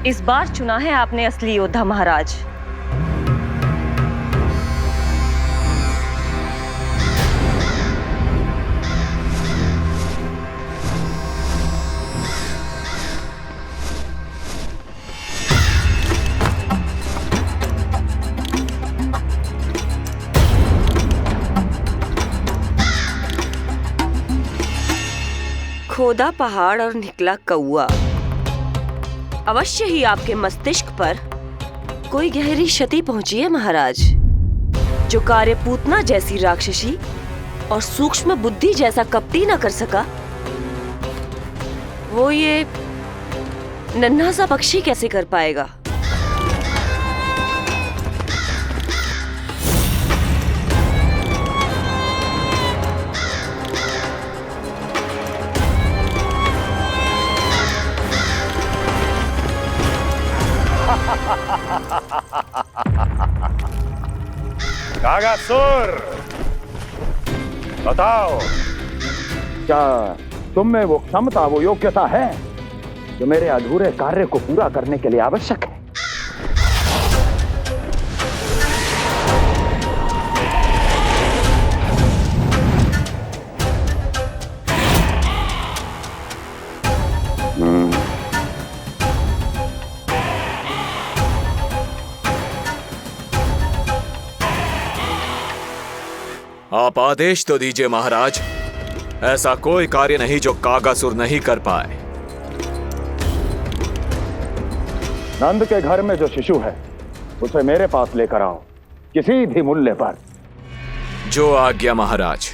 इस बार चुना है आपने असली योद्धा महाराज। खोदा पहाड़ और निकला कौआ। अवश्य ही आपके मस्तिष्क पर कोई गहरी क्षति पहुंची है महाराज। जो कार्य पूतना जैसी राक्षसी और सूक्ष्म बुद्धि जैसा कपटी न कर सका, वो ये नन्हा सा पक्षी कैसे कर पाएगा। कागासुर, बताओ, क्या तुम में वो क्षमता, वो योग्यता है जो मेरे अधूरे कार्य को पूरा करने के लिए आवश्यक है? आप आदेश तो दीजिए महाराज। ऐसा कोई कार्य नहीं जो कागासुर नहीं कर पाए। नंद के घर में जो शिशु है उसे मेरे पास लेकर आओ, किसी भी मूल्य पर। जो आज्ञा महाराज।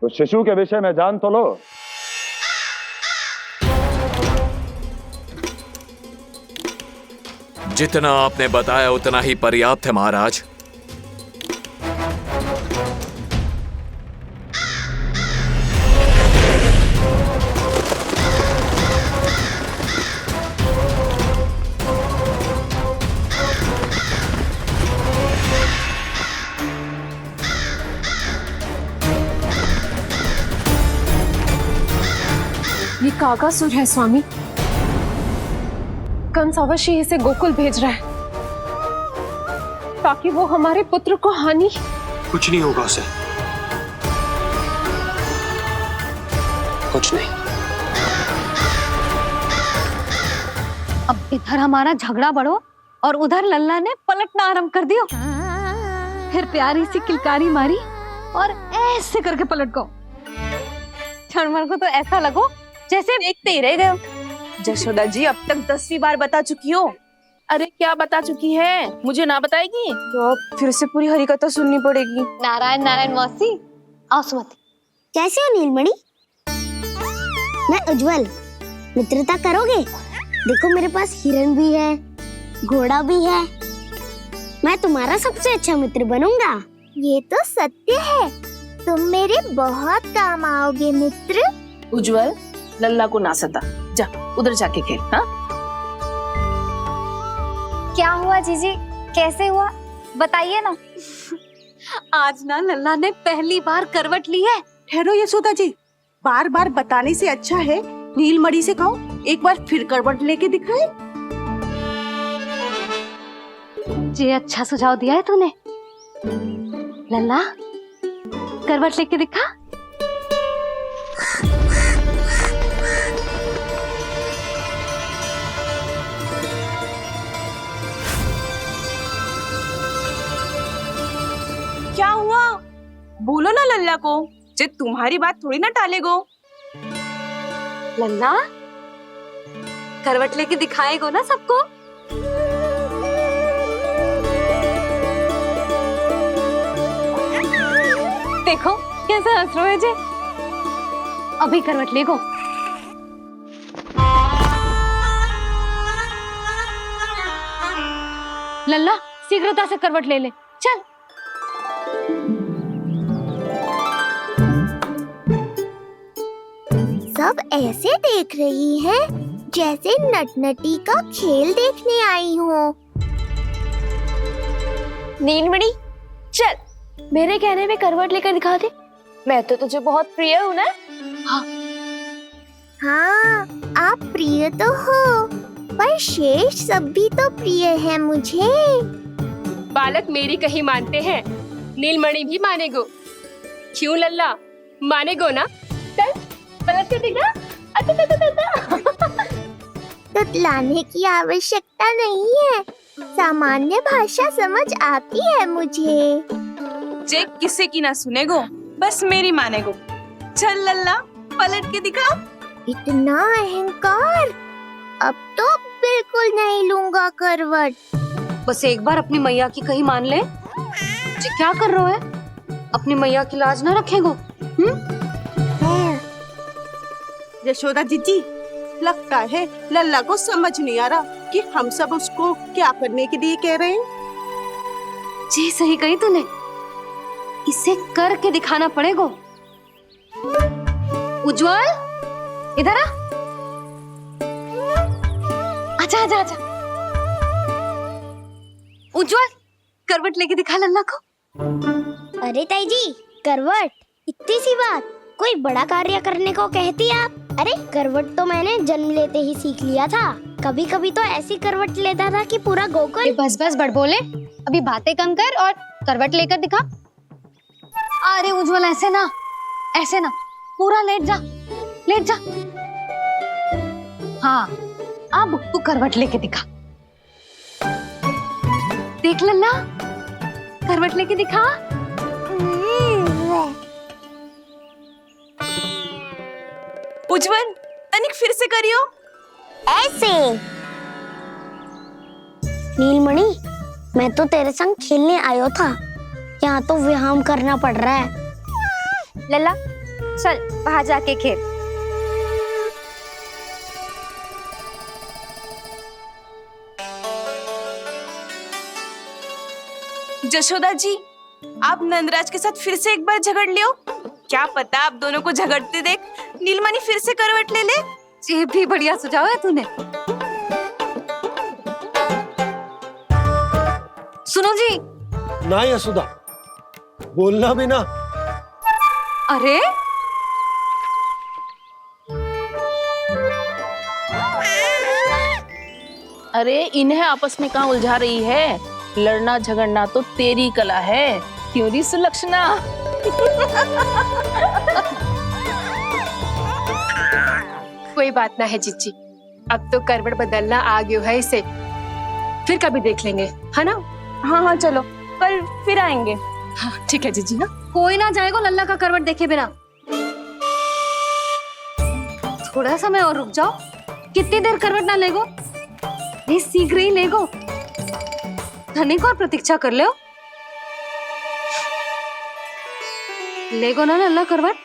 उस शिशु के विषय में जान तो लो। जितना आपने बताया उतना ही पर्याप्त है महाराज। ये कागासुर है स्वामी। कंस अवश्य इसे गोकुल भेज रहा है ताकि वो हमारे पुत्र को हानि। कुछ नहीं होगा उसे, कुछ नहीं। अब इधर हमारा झगड़ा बढ़ो और उधर लल्ला ने पलटना आरंभ कर दियो। फिर प्यारी सी किलकारी मारी और ऐसे करके पलट गो। क्षणभर को तो ऐसा लगो जैसे देखते ही रह गए। जशोदा जी अब तक 10वीं बार बता चुकी हो। अरे क्या बता चुकी है, मुझे ना बताएगी तो अब फिर से पूरी हरिकथा सुननी पड़ेगी। नारायण नारायण मौसी। आओ सुमति। कैसे हो नीलमणि? मैं उज्जवल, मित्रता करोगे? देखो मेरे पास हिरन भी है, घोड़ा भी है। मैं तुम्हारा सबसे अच्छा मित्र बनूंगा। ये तो सत्य है, तुम मेरे बहुत काम आओगे मित्र। उज्जवल, लल्ला को ना सता, जा उधर जाके खेल। हाँ, क्या हुआ जीजी, कैसे हुआ बताइए ना। आज ना लल्ला ने पहली बार करवट ली है। ठहरो यशोदा जी, बार बार बताने से अच्छा है नीलमणि से कहो एक बार फिर करवट लेके दिखाए। ये अच्छा सुझाव दिया है तूने। लल्ला करवट लेके दिखा। क्या हुआ, बोलो ना लल्ला को, जे तुम्हारी बात थोड़ी ना टालेगो। लल्ला करवट लेके दिखाएगो ना सबको। देखो कैसा हंस रहे जे। अभी करवट लेगो। लल्ला शीघ्रता से करवट ले ले, चल। सब ऐसे देख रही है जैसे नटनटी का खेल देखने आई हो। नीलमणि चल, मेरे कहने में करवट लेकर दिखा दे। मैं तो तुझे बहुत प्रिय हूँ ना। हाँ, आप प्रिय तो हो, पर शेष सब भी तो प्रिय है मुझे। बालक मेरी कहीं मानते हैं, नीलमणि भी मानेगो। क्यों लल्ला, मानेगो ना? चल पलट के दिखा। तुतलाने की आवश्यकता नहीं है, सामान्य भाषा समझ आती है मुझे। जे किसी की ना सुनेगो, बस मेरी मानेगो। चल लल्ला पलट के दिखा। इतना अहंकार, अब तो बिल्कुल नहीं लूंगा करवट। बस एक बार अपनी मैया की कहीं मान ले। जी क्या कर रहे हो? अपनी मैया की लाज ना रखेगो? यशोदा जीजी, लगता है लल्ला को समझ नहीं आ रहा कि हम सब उसको क्या करने के लिए कह रहे हैं। जी सही कही तूने, इसे करके दिखाना पड़ेगा। उज्जवल इधर आ, आजा आजा आजा। उज्जवल करवट लेके दिखा लल्ला को। अरे ताई जी, करवट? इतनी सी बात, कोई बड़ा कार्य करने को कहती आप? अरे करवट तो मैंने जन्म लेते ही सीख लिया था। कभी कभी तो ऐसी करवट लेता था कि पूरा गोकुल। बस बस बड़ बोले, अभी बातें कम कर और करवट लेकर दिखा। अरे उज्जवल ऐसे ना, ऐसे ना, पूरा लेट जा, लेट जा। हाँ अब तू करवट लेके दिखा। देख लल्ला, करवट लेके दिखा। उज्जवल तनिक फिर से करियो। ऐसे। नीलमणि, मैं तो तेरे संग खेलने आयो था, यहाँ तो व्यायाम करना पड़ रहा है। लल्ला चल बाहर जाके खेल। जशोदा जी, आप नंदराज के साथ फिर से एक बार झगड़ लियो। क्या पता आप दोनों को झगड़ते देख नीलमणि फिर से करवट ले ले। ये भी बढ़िया सुझाव है तूने। सुनो जी। ना यशोदा, बोलना भी ना। अरे अरे इन्हें आपस में कहाँ उलझा रही है? लड़ना झगड़ना तो तेरी कला है, क्यों री सुलक्षणा? कोई बात ना है जीजी, अब तो करवट बदलना आ गयो है इसे, फिर कभी देख लेंगे, है ना? हाँ हाँ चलो, कल फिर आएंगे। हाँ ठीक है जीजी। हाँ कोई ना जाएगा लल्ला का करवट देखे बिना। थोड़ा समय और रुक जाओ। कितनी देर करवट ना लेगो? ये सीख रही लेगो। धनिक और प्रतीक्षा कर ले। लेगो ना लल्ला करवट।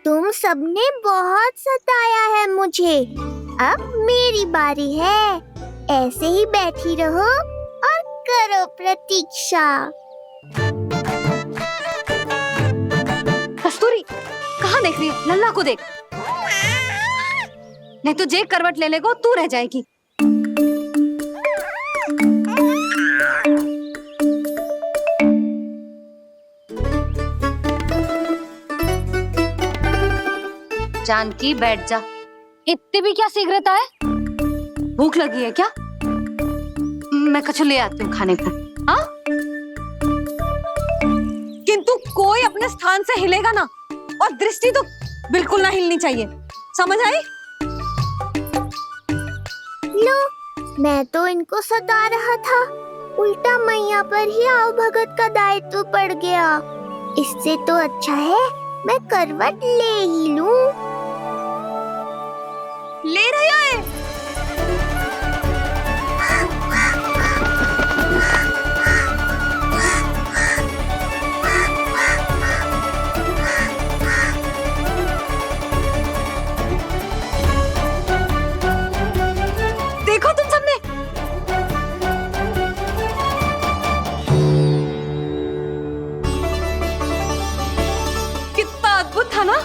तुम सबने बहुत सताया है मुझे, अब मेरी बारी है। ऐसे ही बैठी रहो और करो प्रतीक्षा। कस्तूरी कहाँ देख रही है? लल्ला को देख, नहीं तो जे करवट ले लेगो तू रह जाएगी। जानकी बैठ जा। इतनी भी क्या शीघ्रता है? भूख लगी है क्या? मैं कछु ले आती हूँ खाने को। हाँ? किंतु कोई अपने स्थान से हिलेगा ना, और दृष्टि तो बिल्कुल ना हिलनी चाहिए, समझ आई? लो, मैं तो इनको सता रहा था, उल्टा मैया पर ही आओ भगत का दायित्व पड़ गया। इससे तो अच्छा है मैं करवट ले ही लूं। ले रहे है। देखो तुम सबने, कितना अद्भुत था ना?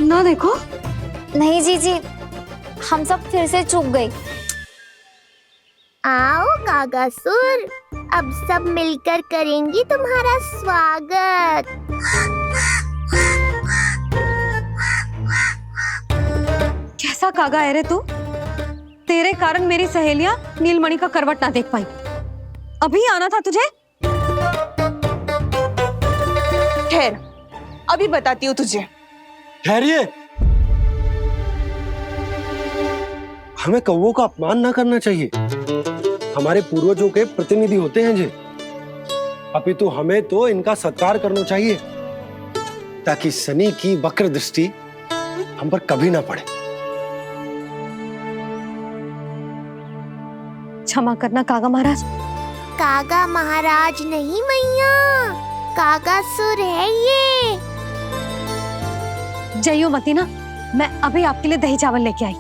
ना देखो। नहीं जीजी, हम सब फिर से चूक गए। आओ कागासुर, अब सब मिलकर करेंगी तुम्हारा स्वागत। कैसा कागा है रे तू? तेरे कारण मेरी सहेलियां नीलमणि का करवट ना देख पाई। अभी आना था तुझे। ठहर, अभी बताती हूँ तुझे। ठहरिए, हमें कौवों का अपमान ना करना चाहिए। हमारे पूर्वजों के प्रतिनिधि होते हैं जी। अपितु हमें तो इनका सत्कार करना चाहिए ताकि शनि की वक्र दृष्टि हम पर कभी ना पड़े। क्षमा करना कागा महाराज। कागा महाराज नहीं मैया, कागासुर है ये। जइयो मती ना, मैं अभी आपके लिए दही चावल लेके आई।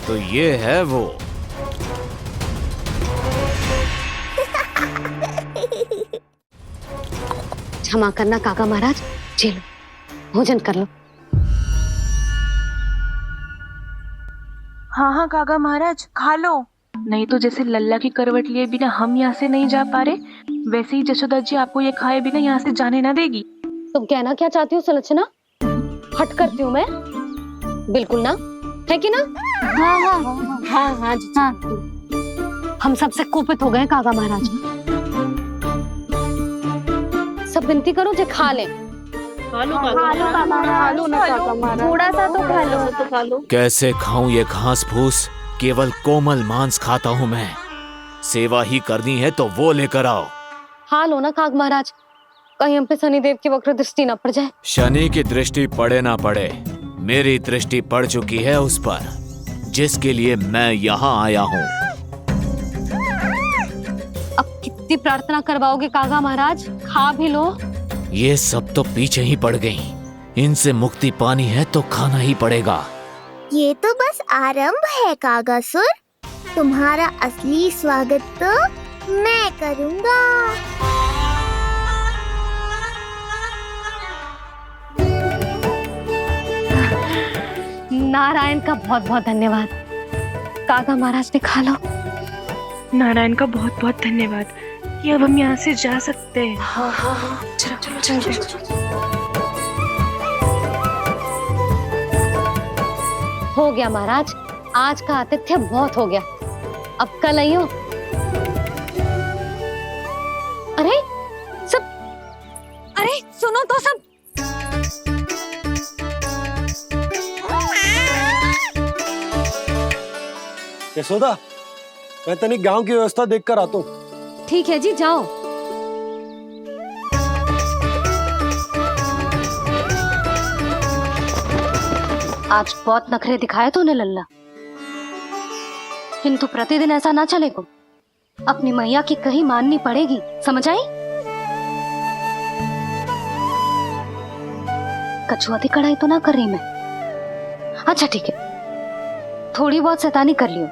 तो ये है वो। क्षमा करना काका महाराज, चलो भोजन कर लो। हाँ हाँ कागा महाराज, खा लो। नहीं तो जैसे लल्ला की करवट लिए बिना हम यहाँ से नहीं जा पा रहे, वैसे ही जशोदा जी आपको ये खाए बिना यहाँ से जाने ना देगी। तुम कहना क्या चाहती हो सुलक्षणा? हट करती हूँ मैं? बिल्कुल ना, है कि ना? हाँ हाँ हाँ हाँ हाँ। हम सबसे कोपित हो गए काका महाराज। सब विनती करो जे खा ले। थोड़ा सा तो खा लो। कैसे खाऊं ये घास फूस? केवल कोमल मांस खाता हूं मैं। सेवा ही करनी है तो वो लेकर आओ। खा लो ना काग महाराज, कहीं हम पे शनिदेव की वक्र दृष्टि न पड़ जाए। शनि की दृष्टि पड़े ना पड़े, मेरी दृष्टि पड़ चुकी है उस पर, जिसके लिए मैं यहाँ आया हूँ। अब कितनी प्रार्थना करवाओगे कागा महाराज? खा भी लो। ये सब तो पीछे ही पड़ गई, इनसे मुक्ति पानी है तो खाना ही पड़ेगा। ये तो बस आरंभ है कागासुर, तुम्हारा असली स्वागत तो मैं करूँगा। नारायण का बहुत बहुत धन्यवाद। काका महाराज ने खा लो। नारायण का बहुत बहुत धन्यवाद कि अब हम यहाँ से जा सकते हैं। हाँ हाँ हाँ, चलो चलो चलो। हो गया महाराज, आज का आतिथ्य बहुत हो गया, अब कल आइयो। अरे सब, अरे सुनो तो सब। यशोदा, मैं तनिक गांव की व्यवस्था देखकर आता हूँ। ठीक है जी, जाओ। आज बहुत नखरे दिखाए तूने लल्ला, किंतु प्रतिदिन ऐसा ना चलेगा। अपनी मैया की कहीं माननी पड़ेगी, समझ आई? कछुआती कढ़ाई तो ना कर रही मैं। अच्छा ठीक है, थोड़ी बहुत शैतानी कर लियो।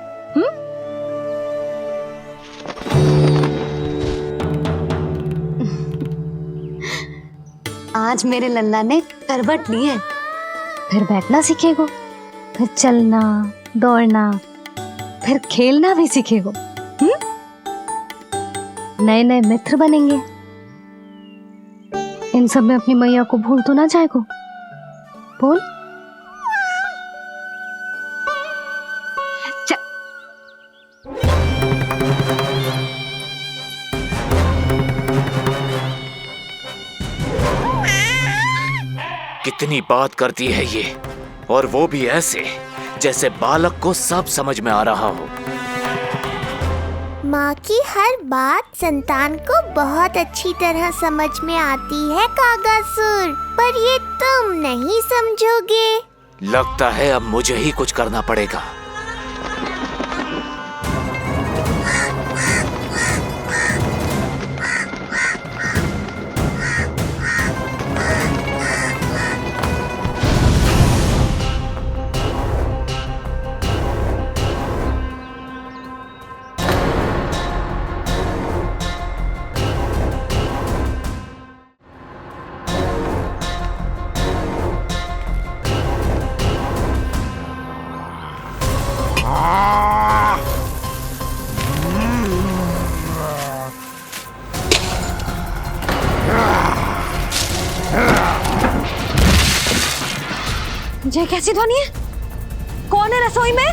आज मेरे लल्ला ने करवट ली है, फिर बैठना सीखेगो, फिर चलना दौड़ना, फिर खेलना भी सीखेगो। नए नए मित्र बनेंगे। इन सब में अपनी मैया को भूल तो ना जाएगो। बोल। कितनी बात करती है ये, और वो भी ऐसे जैसे बालक को सब समझ में आ रहा हो। माँ की हर बात संतान को बहुत अच्छी तरह समझ में आती है कागासुर, पर ये तुम नहीं समझोगे। लगता है अब मुझे ही कुछ करना पड़ेगा। ये कैसी ध्वनि है? कौन है रसोई में?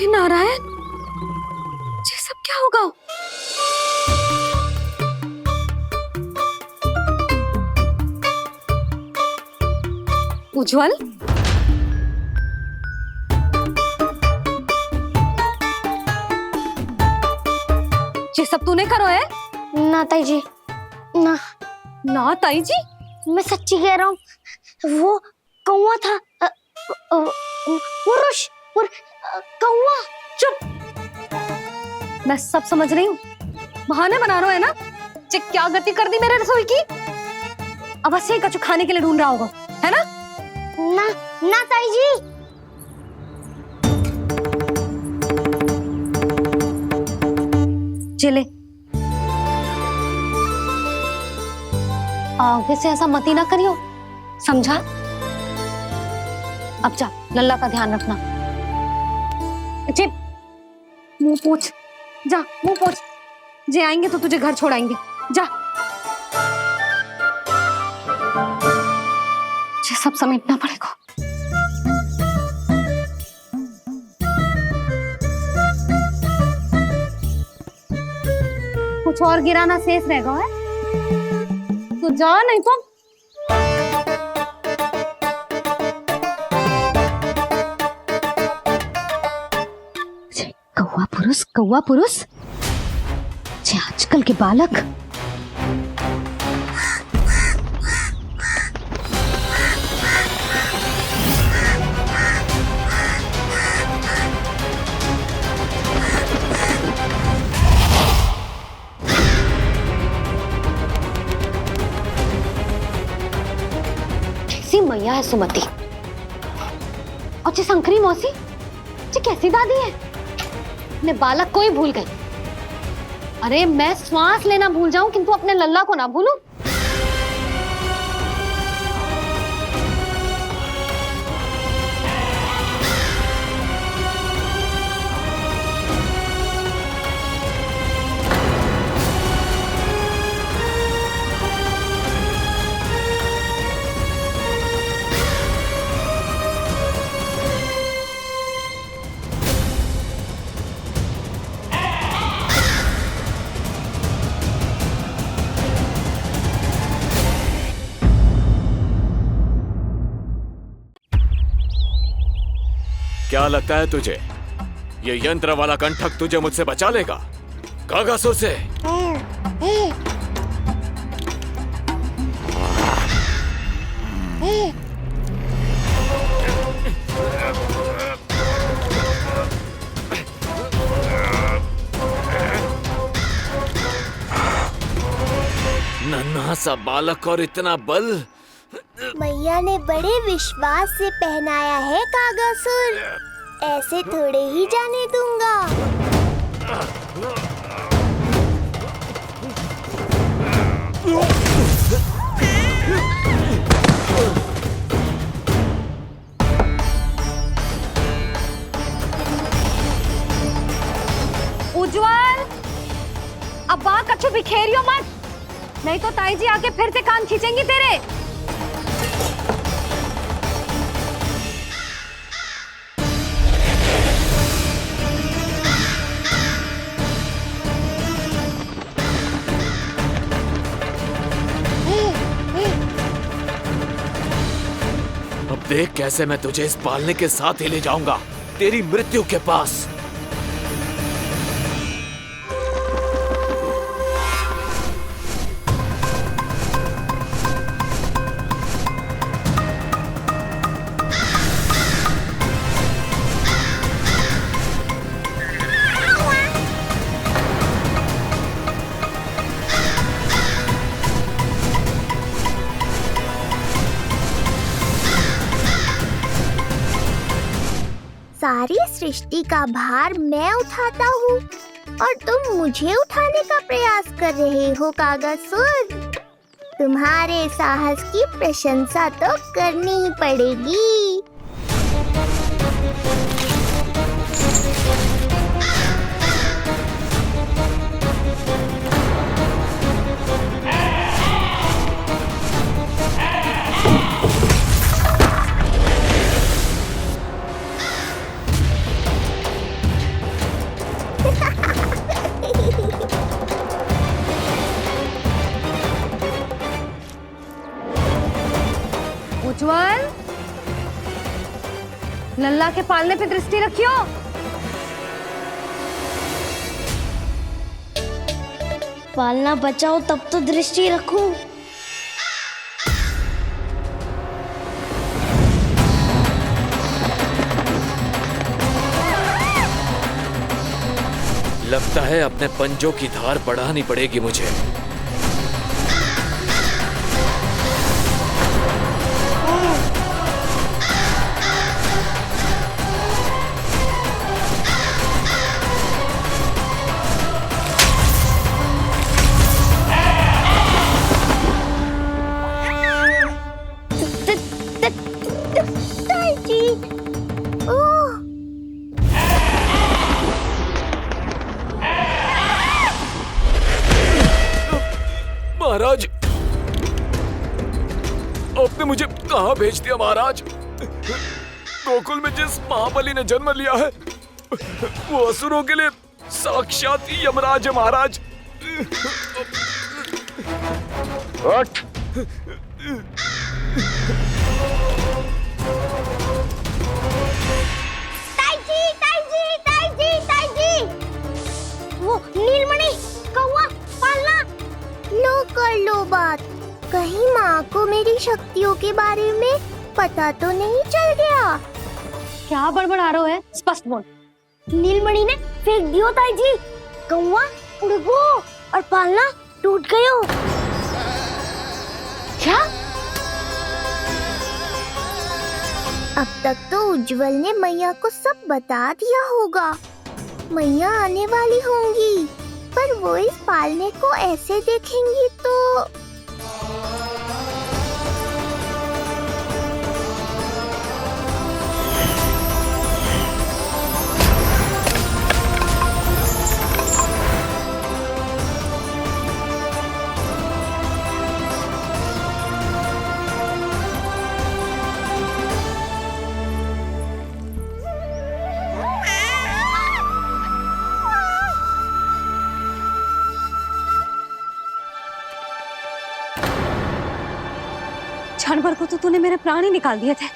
नारायण, ये सब क्या होगा? उज्जवल, ये सब तूने करो है? ना ताई जी, ना ना ताई जी, मैं सच्ची कह रहा हूँ। वो कौवा था, पुरुष कौवा। चुप, मैं सब समझ रही हूँ। बहाने बना रहे हो है ना? ये क्या गति कर दी मेरे रसोई की? अब बस यही कछु खाने के लिए ढूंढ रहा होगा, है ना? ना ना ताई जी। चले, आगे से ऐसा मत ही ना करियो, समझा? अब जा, लल्ला का ध्यान रखना। चिप, मुंह पोछ, जा मुंह पोछ। जे आएंगे तो तुझे घर छोड़ाएंगे, जा। ये सब समेटना पड़ेगा। कुछ और गिराना शेष रहेगा है? तो जा, नहीं तो कौवा पुरुष, जे आजकल के बालक। कैसी मैया है सुमति, और जे शंकरी मौसी, जे कैसी दादी है। अपने बालक को ही भूल गई। अरे मैं श्वास लेना भूल जाऊं किंतु अपने लल्ला को ना भूलूं। क्या लगता है तुझे ये यंत्र वाला कंठक तुझे मुझसे बचा लेगा? कागासुर से। नन्हा सा बालक और इतना बल। मैया ने बड़े विश्वास से पहनाया है कागासुर, ऐसे थोड़े ही जाने दूंगा। उज्जवल, अब बाँ कछु बिखेरियो मत, नहीं तो ताई जी आके फिर से कान खींचेंगी तेरे। अब देख कैसे मैं तुझे इस पालने के साथ ही ले जाऊंगा तेरी मृत्यु के पास। सारी सृष्टि का भार मैं उठाता हूँ और तुम मुझे उठाने का प्रयास कर रहे हो कागासुर। तुम्हारे साहस की प्रशंसा तो करनी ही पड़ेगी। उज्जवल, लल्ला के पालने पे दृष्टि रखियो। पालना बचाओ तब तो दृष्टि रखूं। लगता है अपने पंजों की धार बढ़ानी पड़ेगी मुझे। महाराज, आपने मुझे कहाँ भेज दिया महाराज? गोकुल में जिस महाबली ने जन्म लिया है वो असुरों के लिए साक्षात यमराज है महाराज। उठ। वो नीलमणि, कौवा, पालना, लो कर लो बात। कहीं माँ को मेरी शक्तियों के बारे में पता तो नहीं चल गया? क्या बड़बड़ा रहे हो है? स्पष्ट बोल। नीलमणि ने फेंक दियो ताई जी। कौवा उड़ गयो और पालना टूट गयो। क्या? अब तक तो उज्जवल ने मैया को सब बता दिया होगा। मैया आने वाली होंगी, पर वो इस पालने को ऐसे देखेंगी तो क्षण भर को तो तूने मेरे प्राण ही निकाल दिए थे,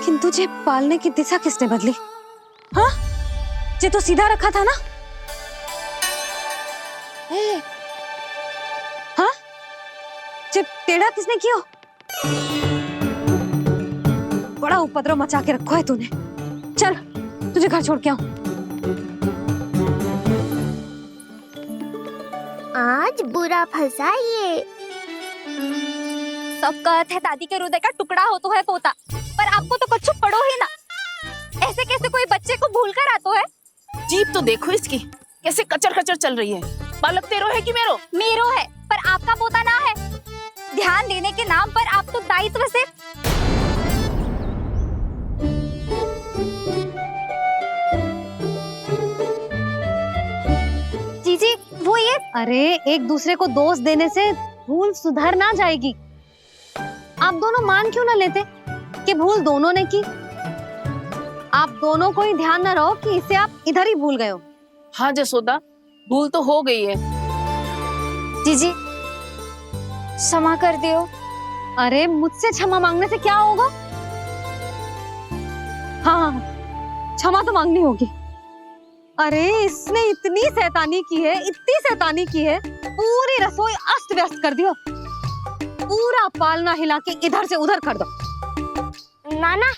किंतु तुझे पालने की दिशा किसने बदली? हाँ, जे तो सीधा रखा था ना? हाँ, जे टेढ़ा किसने किया? बड़ा उपद्रव मचा के रखा है तूने। चल, तुझे घर छोड़ के आऊं। आज बुरा फंसा ये। सब कहते हैं दादी के हृदय का टुकड़ा हो तो है पोता, पर आपको तो कुछ पड़ो ही ना। ऐसे कैसे कोई बच्चे को भूल कर आतो है? जीप तो देखो इसकी, कैसे कचर कचर चल रही है। बालक तेरो है कि मेरो? मेरो है, पर आपका पोता ना है। ध्यान देने के नाम पर आप तो दायित्व से जीजी वो ये। अरे एक दूसरे को दोष देने से भूल सुधर ना जाएगी। आप दोनों मान क्यों ना लेते कि भूल दोनों ने की? आप दोनों को ही ध्यान न रहो कि इसे आप इधर ही भूल गए हो। हाँ जसोदा, भूल तो हो गई है। जीजी क्षमा कर दियो। अरे मुझसे क्षमा मांगने से क्या होगा? हाँ, क्षमा तो मांगनी होगी। अरे इसने इतनी शैतानी की है, इतनी शैतानी की है, पूरी रसोई अस्त व्यस्त कर दियो। पूरा पालना हिला के इधर से उधर कर दो। नाना,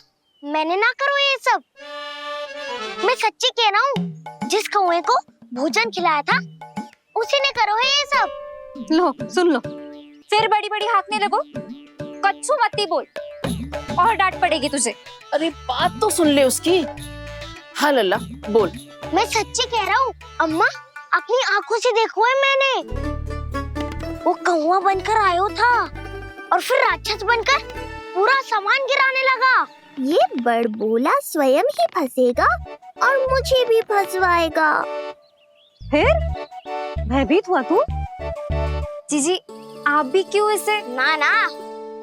मैंने ना करो ये सब। मैं सच्ची कह रहा हूँ, जिस कौवे को भोजन खिलाया था उसी ने करो है ये सब। लो सुन लो, फिर बड़ी बड़ी हाकने लगो। कच्छू मत बोल। और डांट पड़ेगी तुझे। अरे बात तो सुन ले उसकी। हाँ लल्ला बोल। मैं सच्ची कह रहा हूँ अम्मा, अपनी आंखों से देखो है मैंने। वो कौवा बनकर आयो था और फिर राक्षस बनकर पूरा सामान गिराने लगा। ये बड़बोला स्वयं ही फंसेगा और मुझे भी फंसवाएगा। फिर भयभीत हुआ तू? जीजी आप भी क्यों इसे? ना ना,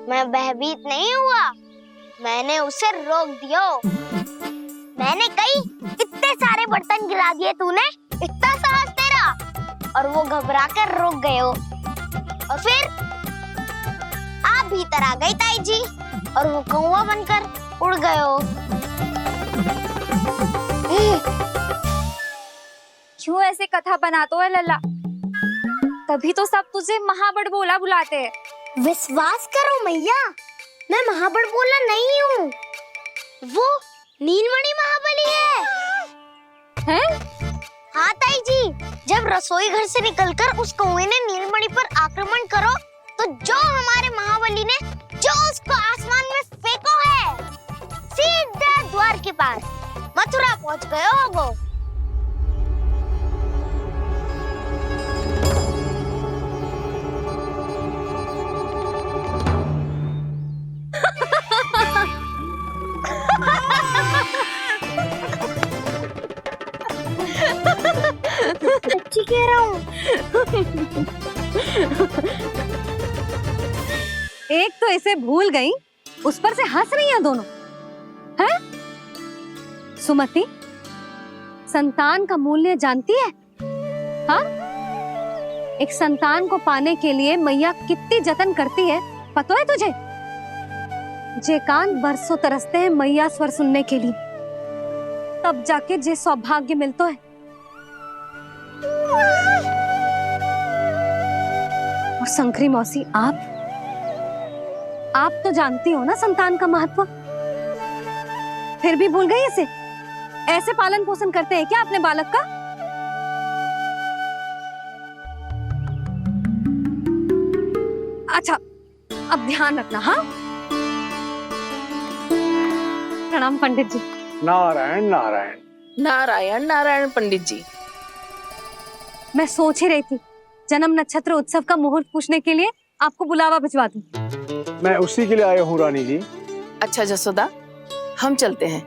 मैं भयभीत नहीं हुआ, मैंने उसे रोक दिया। मैंने कही इतने सारे बर्तन गिरा दिए तूने, इतना साहस तेरा, और वो घबरा कर रुक गए हो। और फिर आप भीतर आ गई ताई जी और वो कौवा बनकर उड़ गए हो। क्यों ऐसे कथा बनाते है लल्ला? तभी तो सब तुझे महाबड़बोला बुलाते हैं। विश्वास करो मैया, मैं महाबड़बोला नहीं हूँ, वो नीलमणि महाबली है। हैं? हाँ ताई जी, जब रसोई घर से निकलकर उस कौवे ने नीलमणि पर आक्रमण करो तो जो हमारे महाबली ने जो उसको आसमान में फेंको है, सीधा द्वार के पास मथुरा पहुँच गए हो वो। सच्ची कह रहा हूँ। एक तो इसे भूल गई, उस पर से हंस रही हैं दोनों। हैं? सुमति, संतान का मूल्य जानती है? हाँ? एक संतान को पाने के लिए मैया कितनी जतन करती है, पता है तुझे? जे कान बरसों तरसते हैं मैया स्वर सुनने के लिए, तब जाके जे सौभाग्य मिलता है। और शंकरी मौसी, आप तो जानती हो ना संतान का महत्व, फिर भी भूल गई इसे? ऐसे पालन पोषण करते हैं क्या अपने बालक का? अच्छा, अब ध्यान रखना। हाँ, प्रणाम पंडित जी। नारायण नारायण। नारायण नारायण पंडित जी। मैं सोच ही रही थी जन्म नक्षत्र उत्सव का मुहूर्त पूछने के लिए आपको बुलावा भिजवा दूं। मैं उसी के लिए आया हूँ रानी जी। अच्छा जसोदा, हम चलते हैं।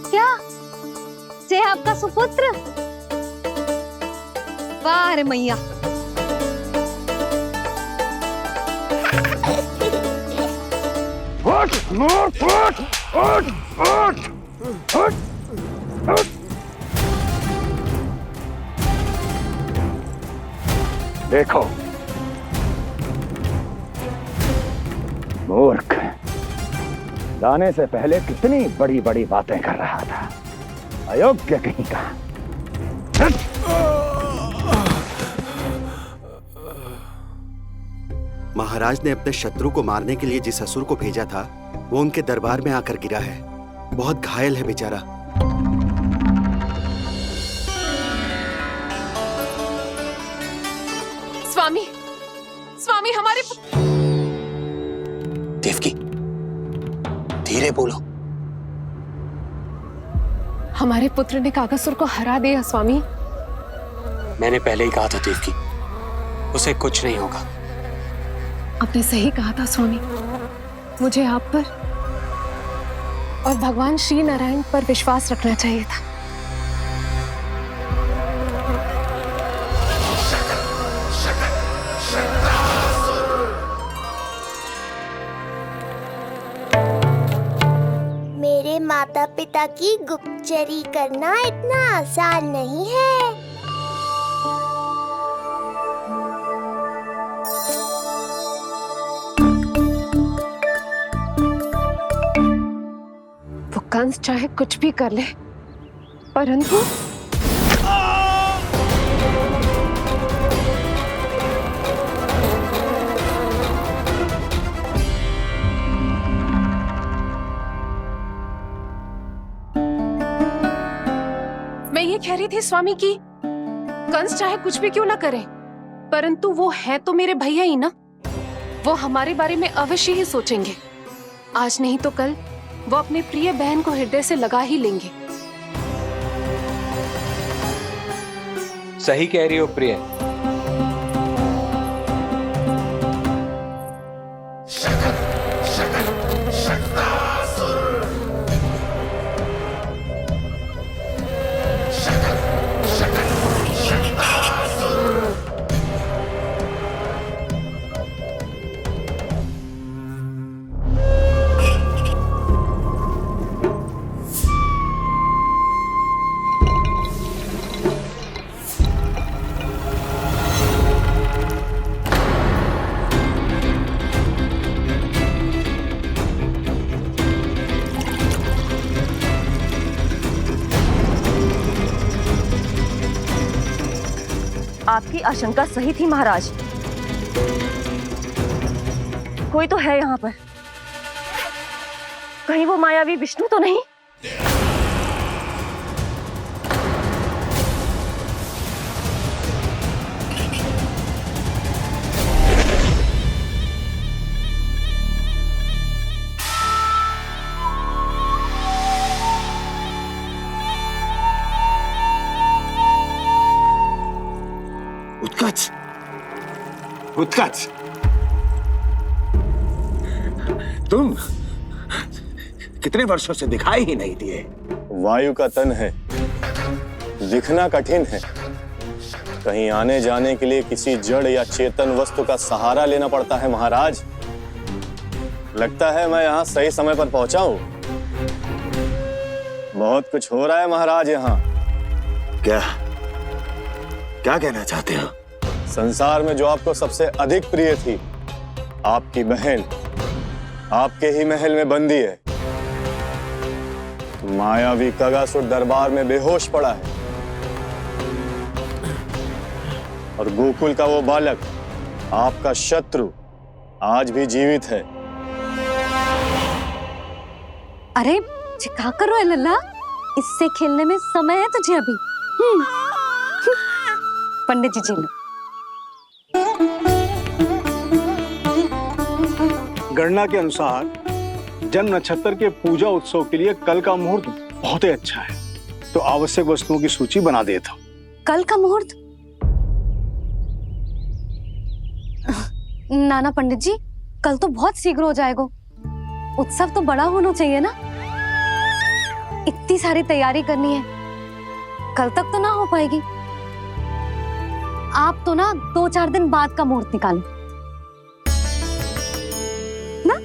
क्या जे आपका सुपुत्र? वाह रे मैया। उठ, उठ, उठ, उठ, उठ, उठ, उठ। देखो मूर्ख, लाने से पहले कितनी बड़ी बड़ी बातें कर रहा था, अयोग्य कहीं का। महाराज ने अपने शत्रु को मारने के लिए जिस असुर को भेजा था, वो उनके दरबार में आकर गिरा है। बहुत घायल है बेचारा। स्वामी, स्वामी हमारे देवकी, धीरे बोलो। हमारे पुत्र ने कागासुर को हरा दिया स्वामी। मैंने पहले ही कहा था देवकी, उसे कुछ नहीं होगा। आपने सही कहा था स्वामी, मुझे आप पर और भगवान श्री नारायण पर विश्वास रखना चाहिए था। मेरे माता पिता की गुप्तचरी करना इतना आसान नहीं है। वो कंस चाहे कुछ भी कर ले, परंतु मैं ये कह रही थी स्वामी कि कंस चाहे कुछ भी क्यों ना करे, परंतु वो है तो मेरे भैया ही ना। वो हमारे बारे में अवश्य ही सोचेंगे। आज नहीं तो कल वो अपने प्रिय बहन को हृदय से लगा ही लेंगे। सही कह रही हो प्रिय। आपकी आशंका सही थी महाराज। कोई तो है यहाँ पर। कहीं वो मायावी विष्णु तो नहीं? उत्कच, उत्कच, तुम कितने वर्षों से दिखाई ही नहीं दिए। वायु का तन है, दिखना कठिन है। कहीं आने जाने के लिए किसी जड़ या चेतन वस्तु का सहारा लेना पड़ता है महाराज। लगता है मैं यहाँ सही समय पर पहुंचा हूँ। बहुत कुछ हो रहा है महाराज यहाँ। क्या क्या कहना चाहते हो? संसार में जो आपको सबसे अधिक प्रिय थी, आपकी बहन आपके ही महल में बंदी है। मायावी कगासुर दरबार में बेहोश पड़ा है और गोकुल का वो बालक, आपका शत्रु, आज भी जीवित है। अरे क्या कर रहा है लल्ला? इससे खेलने में समय है तुझे अभी। पंडित जी लो। गणना के अनुसार जन्म नक्षत्र के पूजा उत्सव के लिए कल का मुहूर्त बहुत ही अच्छा है, तो आवश्यक वस्तुओं की सूची बना देता हूँ। कल का मुहूर्त? नाना पंडित जी, कल तो बहुत शीघ्र हो जाएगा। उत्सव तो बड़ा होना चाहिए ना। इतनी सारी तैयारी करनी है, कल तक तो ना हो पाएगी। आप तो ना 2-4 दिन बाद का मुहूर्त निकालो ना।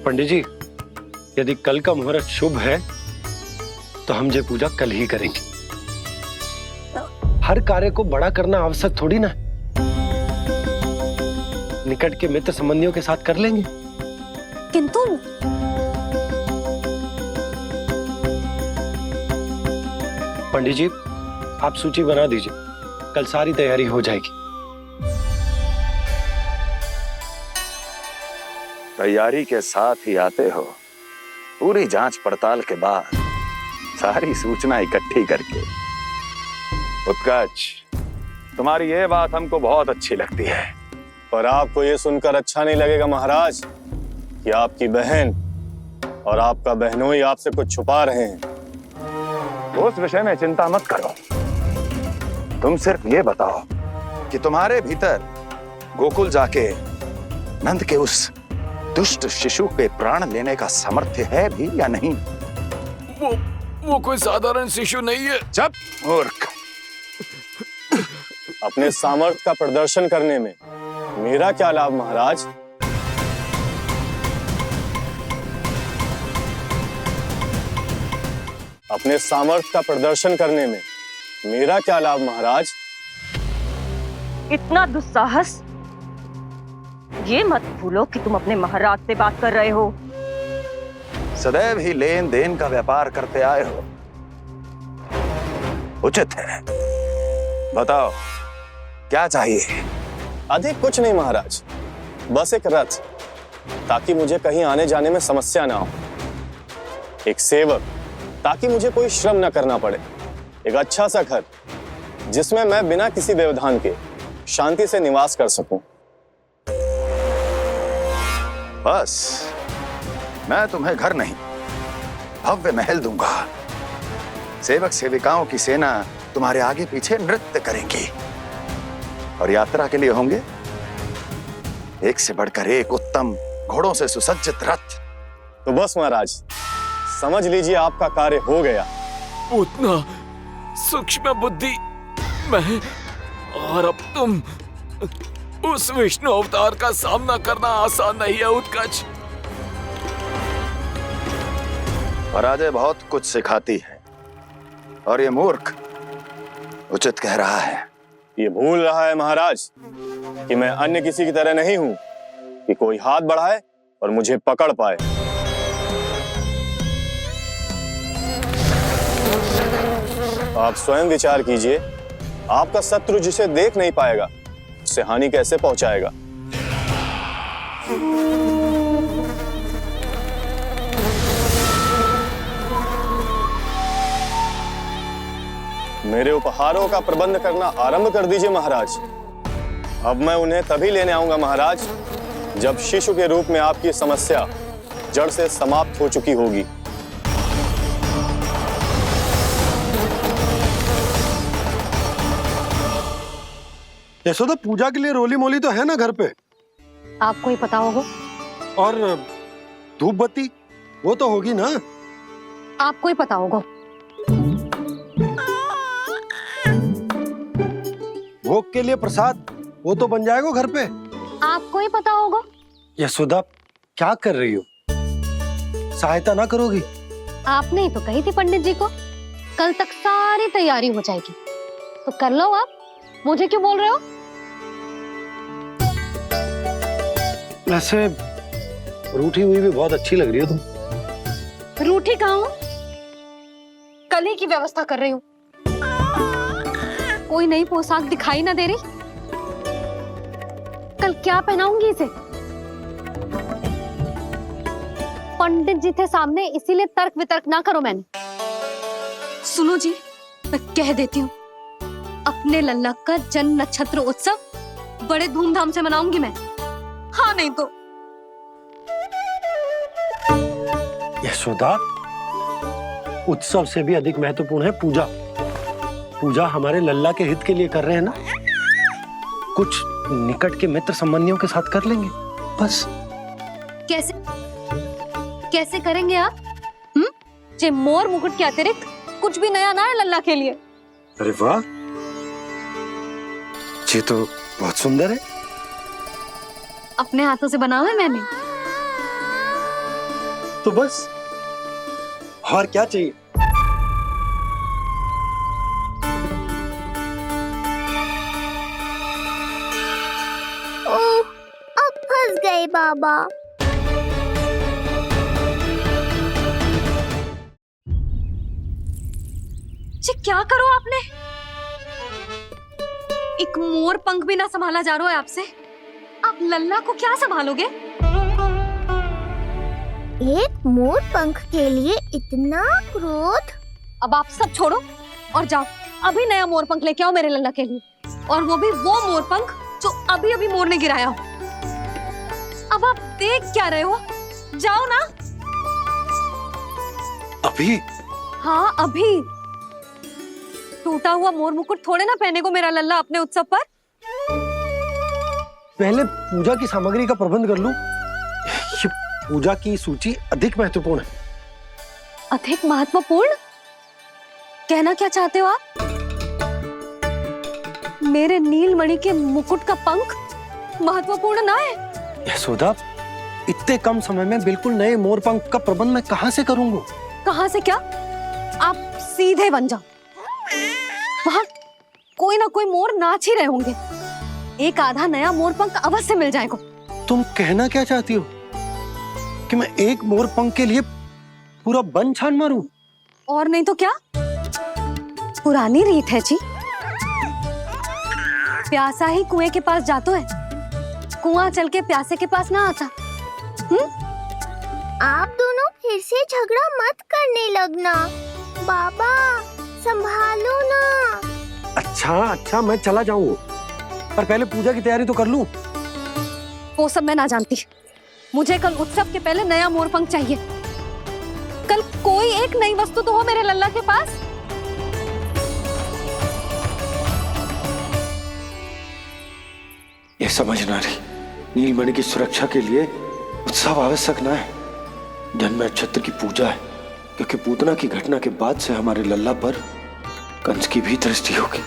पंडित जी, यदि कल का मुहूर्त शुभ है तो हम ये पूजा कल ही करेंगे। हर कार्य को बड़ा करना आवश्यक थोड़ी ना। निकट के मित्र संबंधियों के साथ कर लेंगे। किंतु पंडित जी, आप सूची बना दीजिए, कल सारी तैयारी हो जाएगी। तैयारी के साथ ही आते हो, पूरी जांच पड़ताल के बाद सारी सूचना इकट्ठी करके। उत्कच, तुम्हारी ये बात हमको बहुत अच्छी लगती है। पर आपको ये सुनकर अच्छा नहीं लगेगा महाराज कि आपकी बहन और आपका बहनोई आपसे कुछ छुपा रहे हैं। उस विषय में चिंता मत करो। तुम सिर्फ ये बताओ कि तुम्हारे भीतर गोकुल जाके नंद के उस दुष्ट शिशु के प्राण लेने का सामर्थ्य है भी या नहीं? वो कोई साधारण शिशु नहीं है। चुप मूर्ख। अपने सामर्थ्य का प्रदर्शन करने में मेरा क्या लाभ महाराज? अपने सामर्थ्य का प्रदर्शन करने में मेरा क्या लाभ महाराज? इतना दुस्साहस? ये मत भूलो कि तुम अपने महाराज से बात कर रहे हो। सदैव ही लेन देन का व्यापार करते आए हो, उचित है। बताओ क्या चाहिए? अधिक कुछ नहीं महाराज, बस एक रथ, ताकि मुझे कहीं आने जाने में समस्या ना हो। एक सेवक, ताकि मुझे कोई श्रम न करना पड़े। एक अच्छा सा घर, जिसमें मैं बिना किसी व्यवधान के शांति से निवास कर सकूं। बस मैं तुम्हें घर नहीं, भव्य महल दूंगा। सेवक सेविकाओं की सेना तुम्हारे आगे पीछे नृत्य करेंगी और यात्रा के लिए होंगे एक से बढ़कर एक उत्तम घोड़ों से सुसज्जित रथ। तो बस महाराज, समझ लीजिए आपका कार्य हो गया। उतना सूक्ष्म बुद्धि मैं, और अब तुम, उस विष्णु अवतार का सामना करना आसान नहीं है उत्कच। पराजय बहुत कुछ सिखाती है और ये मूर्ख उचित कह रहा है। ये भूल रहा है महाराज कि मैं अन्य किसी की तरह नहीं हूं कि कोई हाथ बढ़ाए और मुझे पकड़ पाए। आप स्वयं विचार कीजिए, आपका शत्रु जिसे देख नहीं पाएगा उससे हानि कैसे पहुंचाएगा। मेरे उपहारों का प्रबंध करना आरंभ कर दीजिए महाराज। अब मैं उन्हें तभी लेने आऊंगा महाराज जब शिशु के रूप में आपकी समस्या जड़ से समाप्त हो चुकी होगी। यशोदा, पूजा के लिए रोली मोली तो है ना घर पे? आपको ही पता होगा। और धूप बत्ती वो तो होगी ना? आपको ही पता होगा। भोग के लिए प्रसाद वो तो बन जाएगा घर पे। आपको ही पता होगा। यशोदा, क्या कर रही हो? सहायता ना करोगी? आपने ही तो कही थी पंडित जी को कल तक सारी तैयारी हो जाएगी, तो कर लो आप। मुझे क्यों बोल रहे हो? वैसे रूठी हुई भी बहुत अच्छी लग रही हो तुम। रूठी कहाँ हूँ? कल ही की व्यवस्था कर रही हूँ। कोई नई पोशाक दिखाई ना दे रही? कल क्या पहनाऊंगी इसे? पंडित जी थे सामने, इसीलिए तर्क वितर्क ना करो। मैंने सुनो जी, मैं कह देती हूँ, अपने लल्ला का जन्म नक्षत्र उत्सव बड़े धूमधाम से मनाऊंगी मैं। हाँ नहीं तो। यशोदा, उत्सव से भी अधिक महत्वपूर्ण है पूजा। पूजा हमारे लल्ला के हित के लिए कर रहे हैं ना। कुछ निकट के मित्र संबंधियों के साथ कर लेंगे बस। कैसे कैसे करेंगे आप? जे मोर मुकुट के अतिरिक्त कुछ भी नया ना है लल्ला के लिए। अरे वाह, ये तो बहुत सुंदर है। अपने हाथों से बनाया है मैंने। तो बस और क्या चाहिए? ओह, अब फंस गए बाबा। जी क्या करो आपने? एक मोर पंख भी ना संभाला जा रहा है आपसे। आप लल्ला को क्या संभालोगे? एक मोर पंख के लिए इतना क्रोध? अब आप सब छोड़ो और जाओ, अभी नया मोर पंख लेके आओ मेरे लल्ला के लिए, और वो भी वो मोर पंख जो अभी अभी मोर ने गिराया हो। अब आप देख क्या रहे हो? जाओ ना। अभी? हाँ अभी। टूटा हुआ मोर मुकुट थोड़े ना पहने को मेरा लल्ला अपने उत्सव पर। पहले पूजा की सामग्री का प्रबंध कर लूं। ये पूजा की सूची अधिक महत्वपूर्ण है। अधिक महत्वपूर्ण? कहना क्या चाहते हो आप? मेरे नीलमणि के मुकुट का पंख महत्वपूर्ण ना है? यशोदा, इतने कम समय में बिल्कुल नए मोर पंख का प्रबंध मैं कहां से करूंगा? कहां से क्या? आप सीधे बन जाओ। वहां कोई ना कोई मोर नाच ही रहे होंगे। एक आधा नया मोर पंख अवश्य मिल जाएगा। तुम कहना क्या चाहती हो कि मैं एक मोर पंख के लिए पूरा वन छान मारूं? और नहीं तो क्या, पुरानी रीत है जी। प्यासा ही कुएं के पास जाता है, कुआं चल के प्यासे के पास ना आता। आप दोनों फिर से झगड़ा मत करने लगना। बाबा संभालो ना। अच्छा मैं चला जाऊंगा, पर पहले पूजा की तैयारी तो कर लूं। वो सब मैं ना जानती। मुझे कल उत्सव के पहले नया मोरपंख चाहिए। कल कोई एक नई वस्तु तो हो मेरे लल्ला के पास। ये समझ ना रही, नीलमणि की सुरक्षा के लिए उत्सव आवश्यक ना है, जन्म नक्षत्र की पूजा है, क्योंकि पूतना की घटना के बाद से हमारे लल्ला पर कंस की भी दृष्टि होगी।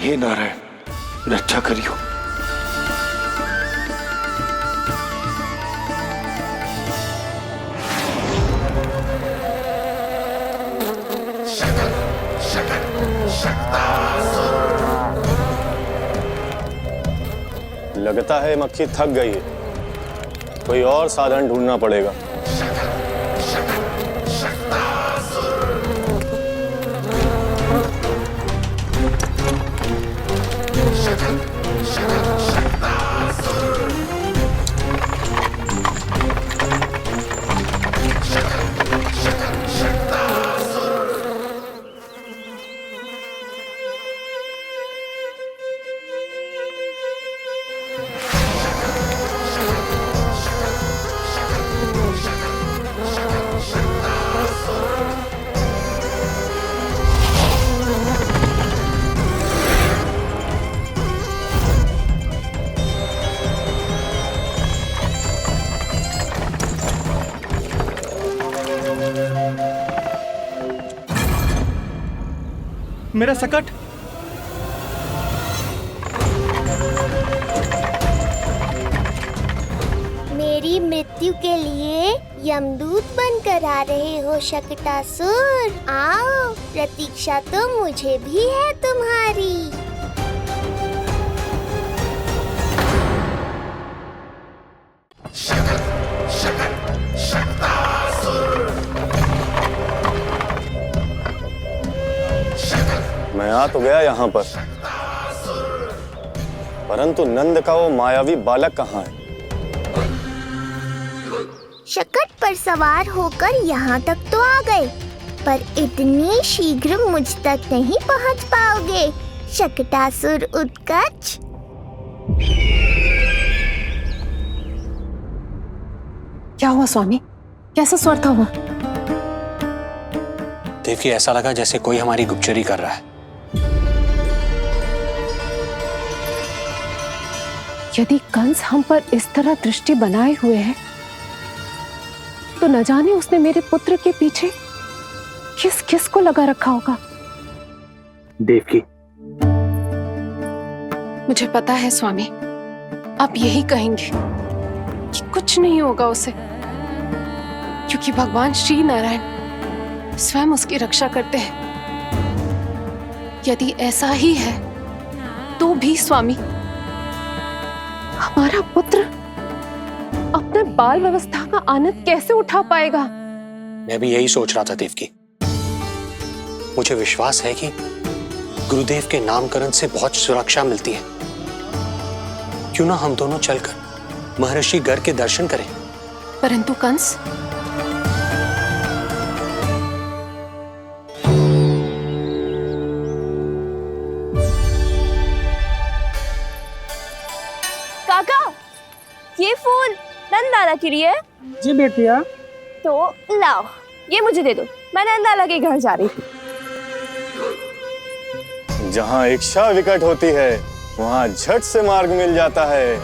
हे नारायण, रक्षा करियो। लगता है मक्खी थक गई है, कोई और साधन ढूंढना पड़ेगा। मेरा सकट। मेरी मृत्यु के लिए यमदूत बनकर आ रहे हो शकटासुर? आओ, प्रतीक्षा तो मुझे भी है तुम्हारी। मैं आ तो गया यहाँ पर, परंतु नंद का वो मायावी बालक कहाँ है? शकट पर सवार होकर यहाँ तक तो आ गए, पर इतनी शीघ्र मुझ तक नहीं पहुँच पाओगे शकटासुर उत्कच। क्या हुआ स्वामी? कैसा स्वर था वो? देवकी, ऐसा लगा जैसे कोई हमारी गुप्तचरी कर रहा है। यदि कंस हम पर इस तरह दृष्टि बनाए हुए है, तो न जाने उसने मेरे पुत्र के पीछे किस किस को लगा रखा होगा। देवकी, मुझे पता है स्वामी, आप यही कहेंगे कि कुछ नहीं होगा उसे, क्योंकि भगवान श्री नारायण स्वयं उसकी रक्षा करते हैं। यदि ऐसा ही है तो भी स्वामी, हमारा पुत्र अपने बाल व्यवस्था का आनंद कैसे उठा पाएगा? मैं भी यही सोच रहा था देवकी। मुझे विश्वास है कि गुरुदेव के नामकरण से बहुत सुरक्षा मिलती है। क्यों ना हम दोनों चलकर महर्षि गर के दर्शन करें? परंतु कंस, काका, ये फूल नंदाला के लिए? जी बेटिया। तो लाओ, ये मुझे दे दो, मैं नंदाला के घर जा रही थी। जहाँ इच्छा विकट होती है, वहाँ झट से मार्ग मिल जाता है।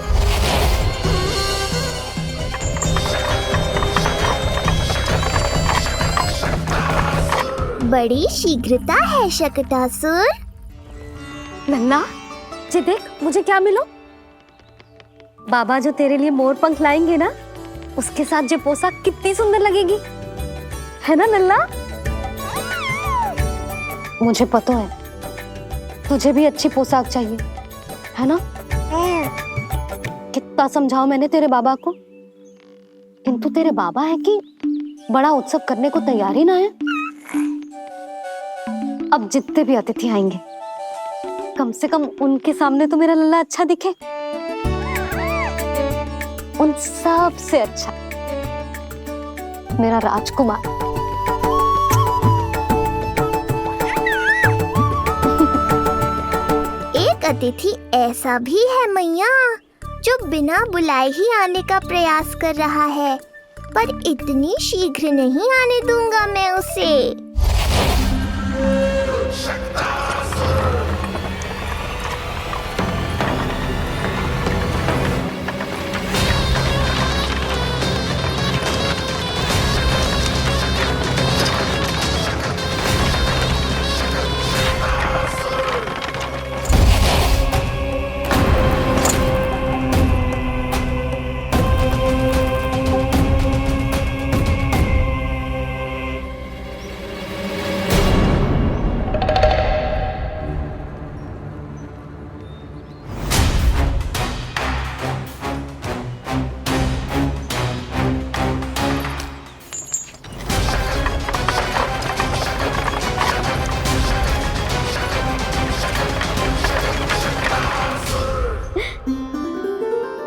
बड़ी शीघ्रता है शकटासुर। नन्ना, जी देख मुझे क्या मिलो। बाबा जो तेरे लिए मोर पंख लाएंगे ना, उसके साथ जो पोशाक कितनी सुंदर लगेगी, है ना नन्ना? मुझे पता है तुझे भी अच्छी पोशाक चाहिए, है ना? कितना समझाओ मैंने तेरे बाबा को, किंतु तेरे बाबा है कि बड़ा उत्सव करने को तैयार ही ना है। अब जितने भी अतिथि आएंगे, कम से कम उनके सामने तो मेरा लल्ला अच्छा दिखे। उन सब से अच्छा मेरा राजकुमार। एक अतिथि ऐसा भी है मैया जो बिना बुलाए ही आने का प्रयास कर रहा है, पर इतनी शीघ्र नहीं आने दूंगा मैं उसे।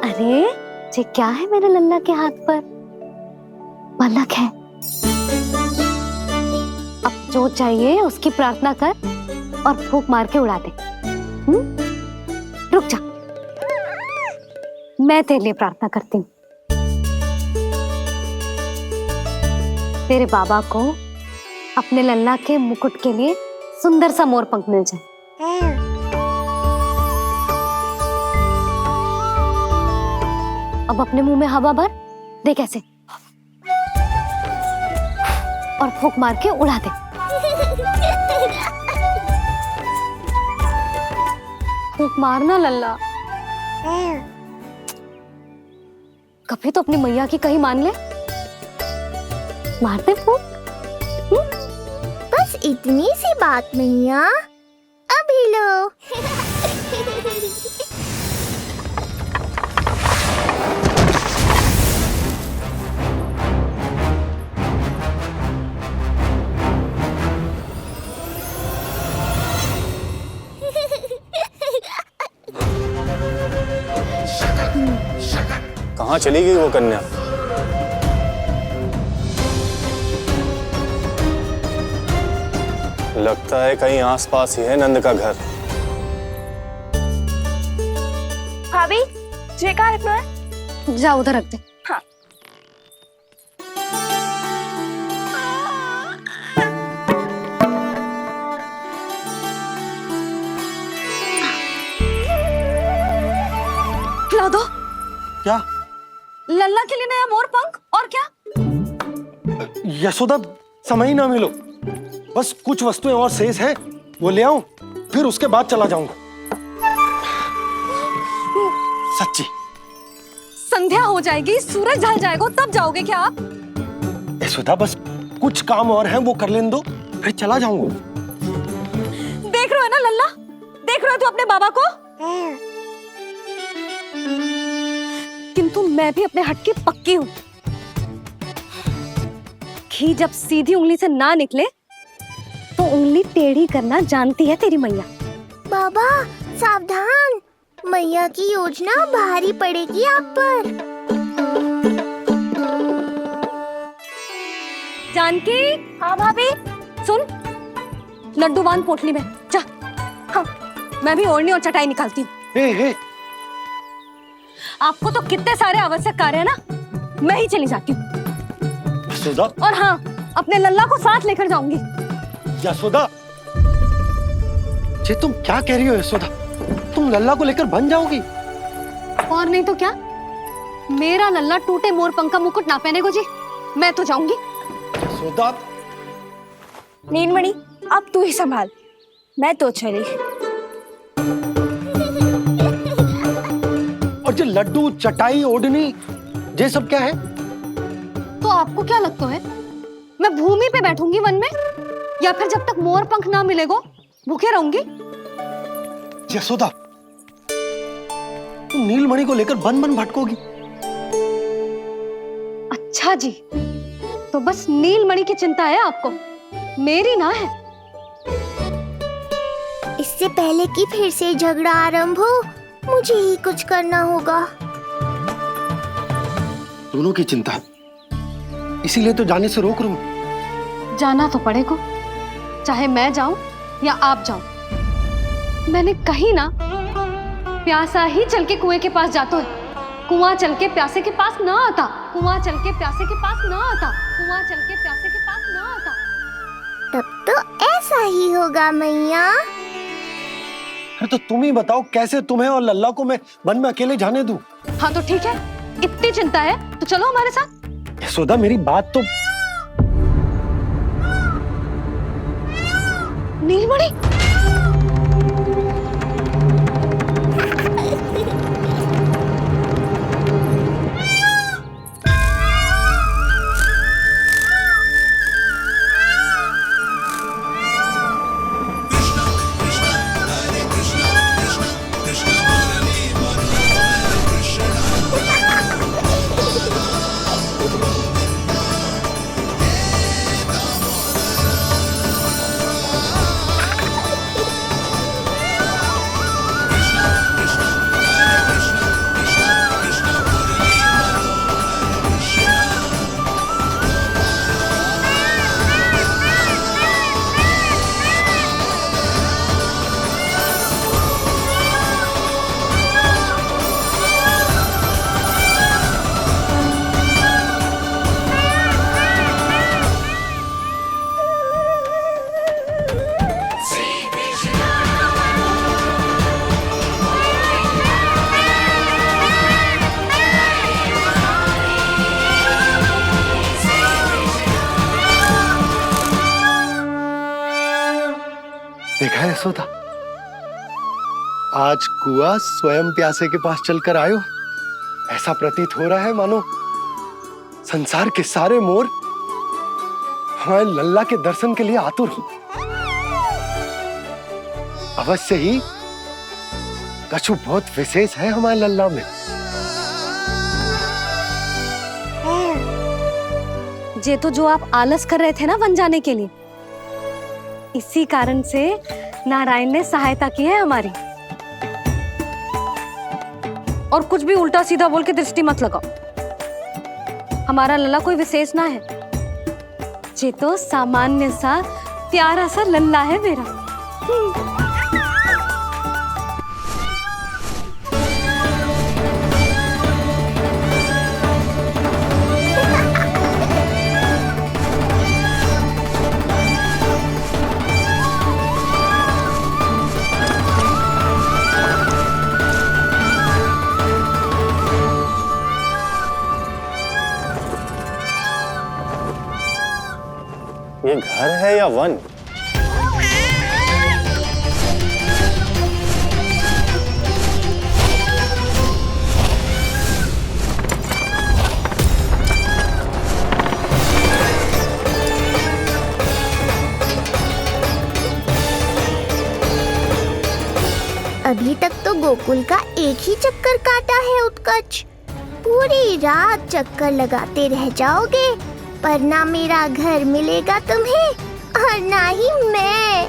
अरे ये क्या है मेरे लल्ला के हाथ पर? पलक है। अब जो चाहिए उसकी प्रार्थना कर और फूंक मार के उड़ा दे। रुक जा, मैं तेरे लिए प्रार्थना करती हूँ। तेरे बाबा को अपने लल्ला के मुकुट के लिए सुंदर सा मोर पंख मिल जाए। अब अपने मुंह में हवा भर दे कैसे, और फूंक मार के उड़ा दे। फूंक मारना लल्ला। कभी तो अपनी मैया की कहीं मान ले। मारते फूंक। बस इतनी सी बात मैया, अभी लो। कहाँ चली गई वो कन्या? लगता है कहीं आसपास ही है नंद का घर। भाभी ये कहाँ रखना है? जा उधर रख दे। हाँ। खिला दो। क्या? लल्ला के लिए नया मोर पंख। और क्या? यशोदा, समय ही ना मिलो। बस कुछ वस्तुएं और शेष हैं, वो ले आऊं, फिर उसके बाद चला जाऊंगा। सच्ची। संध्या हो जाएगी, सूरज ढल जाएगा, तब जाओगे क्या आप? यशोदा, बस कुछ काम और हैं, वो कर लेने दो, फिर चला जाऊंगा। देख रहे हो ना लल्ला, देख रहे हो तू अपने बाबा को? किंतु मैं भी अपने हट की पक्की हूँ। घी जब सीधी उंगली से ना निकले तो उंगली टेढ़ी करना जानती है तेरी मैया। बाबा सावधान, मैया की योजना भारी पड़ेगी आप पर। जानकी। हाँ भाभी। सुन, लड्डू बांध पोटली में, जा। हाँ, मैं भी ओढ़नी और चटाई निकालती हूँ। आपको तो कितने सारे आवश्यक कार्य है ना, मैं ही चली जाती हूँ। यशोदा। और हाँ, अपने लल्ला को साथ लेकर जाऊंगी। यशोदा, ये तुम क्या कह रही हो यशोदा? तुम लल्ला को लेकर बन जाओगी? और नहीं तो क्या, मेरा लल्ला टूटे मोर पंख का मुकुट ना पहने को जी, मैं तो जाऊंगी। यशोदा। नीलमणि अब तू ही संभाल, मैं तो चली। और ये लड्डू, चटाई, ओढ़नी, ये सब क्या है? तो आपको क्या लगता है, मैं भूमि पे बैठूंगी वन में, या फिर जब तक मोर पंख ना मिलेगो भूखे रहूंगी? यशोदा, तुम नीलमणि को लेकर बन बन भटकोगी। अच्छा जी, तो बस नीलमणि की चिंता है आपको, मेरी ना है। इससे पहले कि फिर से झगड़ा आरंभ हो, मुझे ही कुछ करना होगा। दोनों की चिंता है, इसीलिए तो जाने से रोक रहा हूं। जाना तो पड़ेगा, चाहे मैं जाऊं या आप जाओ। मैंने कहीं ना प्यासा ही चल के कुएं के पास जाता है, कुआं चल के प्यासे के पास ना आता, कुआं चल के प्यासे के पास ना आता, कुआं चल के प्यासे के पास ना आता। तब तो ऐसा ही होगा मैया। अरे तो तुम ही बताओ कैसे तुम्हें और लल्ला को मैं वन में अकेले जाने दूं? हाँ तो ठीक है, इतनी चिंता है तो चलो हमारे साथ। यशोदा मेरी बात तो। नीलमणि, देखा है यशोदा, आज कुआं स्वयं प्यासे के पास चलकर आयो। ऐसा प्रतीत हो रहा है मानो संसार के सारे मोर हमारे लल्ला के दर्शन के लिए आतुर हो। अवश्य ही कछु बहुत विशेष है हमारे लल्ला में। ये तो जो आप आलस कर रहे थे ना वन जाने के लिए, इसी कारण से नारायण ने सहायता की है हमारी। और कुछ भी उल्टा सीधा बोल के दृष्टि मत लगाओ। हमारा लल्ला कोई विशेष ना है, ये तो सामान्य सा प्यारा सा लल्ला है मेरा। ये घर है या वन? अभी तक तो गोकुल का एक ही चक्कर काटा है उत्कर्ष। पूरी रात चक्कर लगाते रह जाओगे, पर ना मेरा घर मिलेगा तुम्हें और ना ही मैं।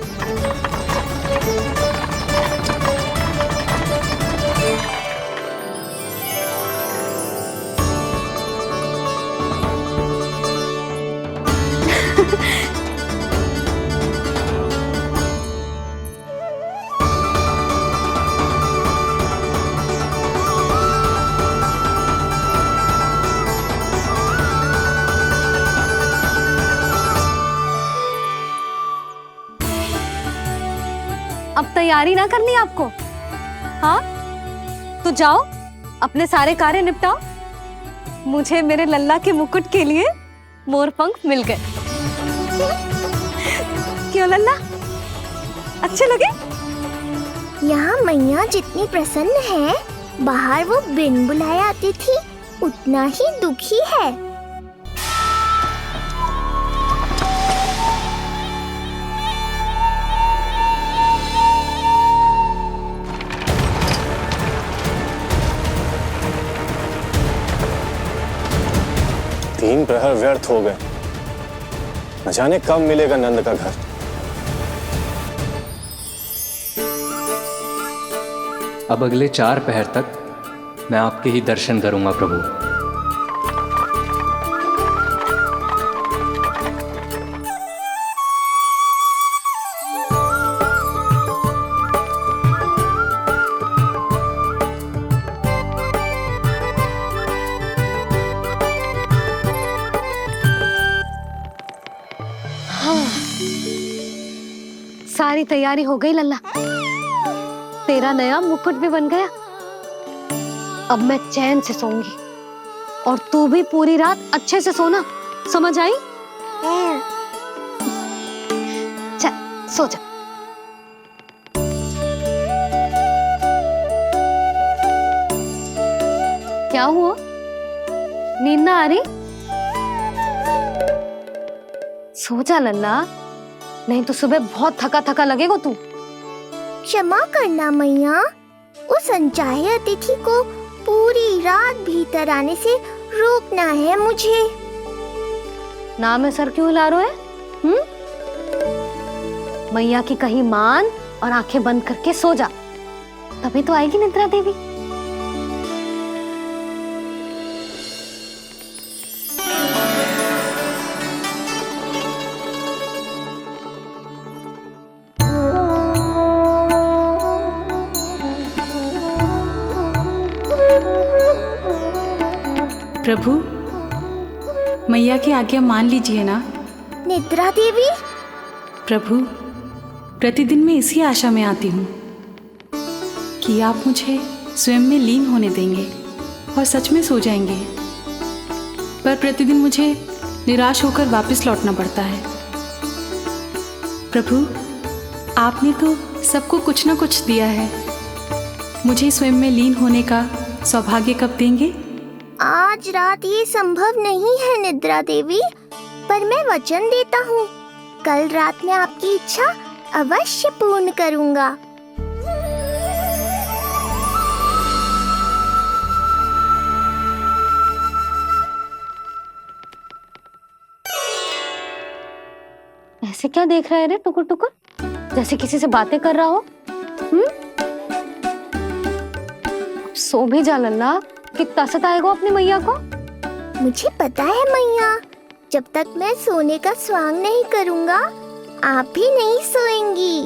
अब तैयारी ना करनी आपको? हाँ तो जाओ अपने सारे कार्य निपटाओ। मुझे मेरे लल्ला के मुकुट के लिए मोर पंख मिल गए। क्यों लल्ला, अच्छे लगे? यहाँ मैया जितनी प्रसन्न है, बाहर वो बिन बुलाए आती थी उतना ही दुखी है। तीन प्रहर व्यर्थ हो गए, न जाने कब मिलेगा नंद का घर। अब अगले 4 पहर तक मैं आपके ही दर्शन करूंगा प्रभु। तेरी तैयारी हो गई लल्ला, तेरा नया मुकुट भी बन गया। अब मैं चैन से सोऊंगी और तू भी पूरी रात अच्छे से सोना, समझ आई? चल सो जा। क्या हुआ, नींद ना आ रही? सो जा लल्ला, नहीं तो सुबह बहुत थका थका लगेगा तू। क्षमा करना मैया, उस अनचाहे अतिथि को पूरी रात भीतर आने से रोकना है मुझे। नाम में सर क्यों हिला रहे है? मैया की कही मान और आंखें बंद करके सो जा, तभी तो आएगी निद्रा देवी। प्रभु, मैया की आज्ञा मान लीजिए ना। निद्रा देवी? प्रभु, प्रतिदिन मैं इसी आशा में आती हूँ कि आप मुझे स्वयं में लीन होने देंगे और सच में सो जाएंगे, पर प्रतिदिन मुझे निराश होकर वापस लौटना पड़ता है। प्रभु, आपने तो सबको कुछ ना कुछ दिया है, मुझे स्वयं में लीन होने का सौभाग्य कब देंगे? आज रात ये संभव नहीं है निद्रा देवी, पर मैं वचन देता हूँ कल रात में आपकी इच्छा अवश्य पूर्ण करूँगा। ऐसे क्या देख रहा है रे टुकुर टुकुर, जैसे किसी से बातें कर रहा हो? सो भी जा लल्ला, कितना सताएगा अपनी मैया को। मुझे पता है मैया, जब तक मैं सोने का स्वांग नहीं करूँगा आप भी नहीं सोएंगी।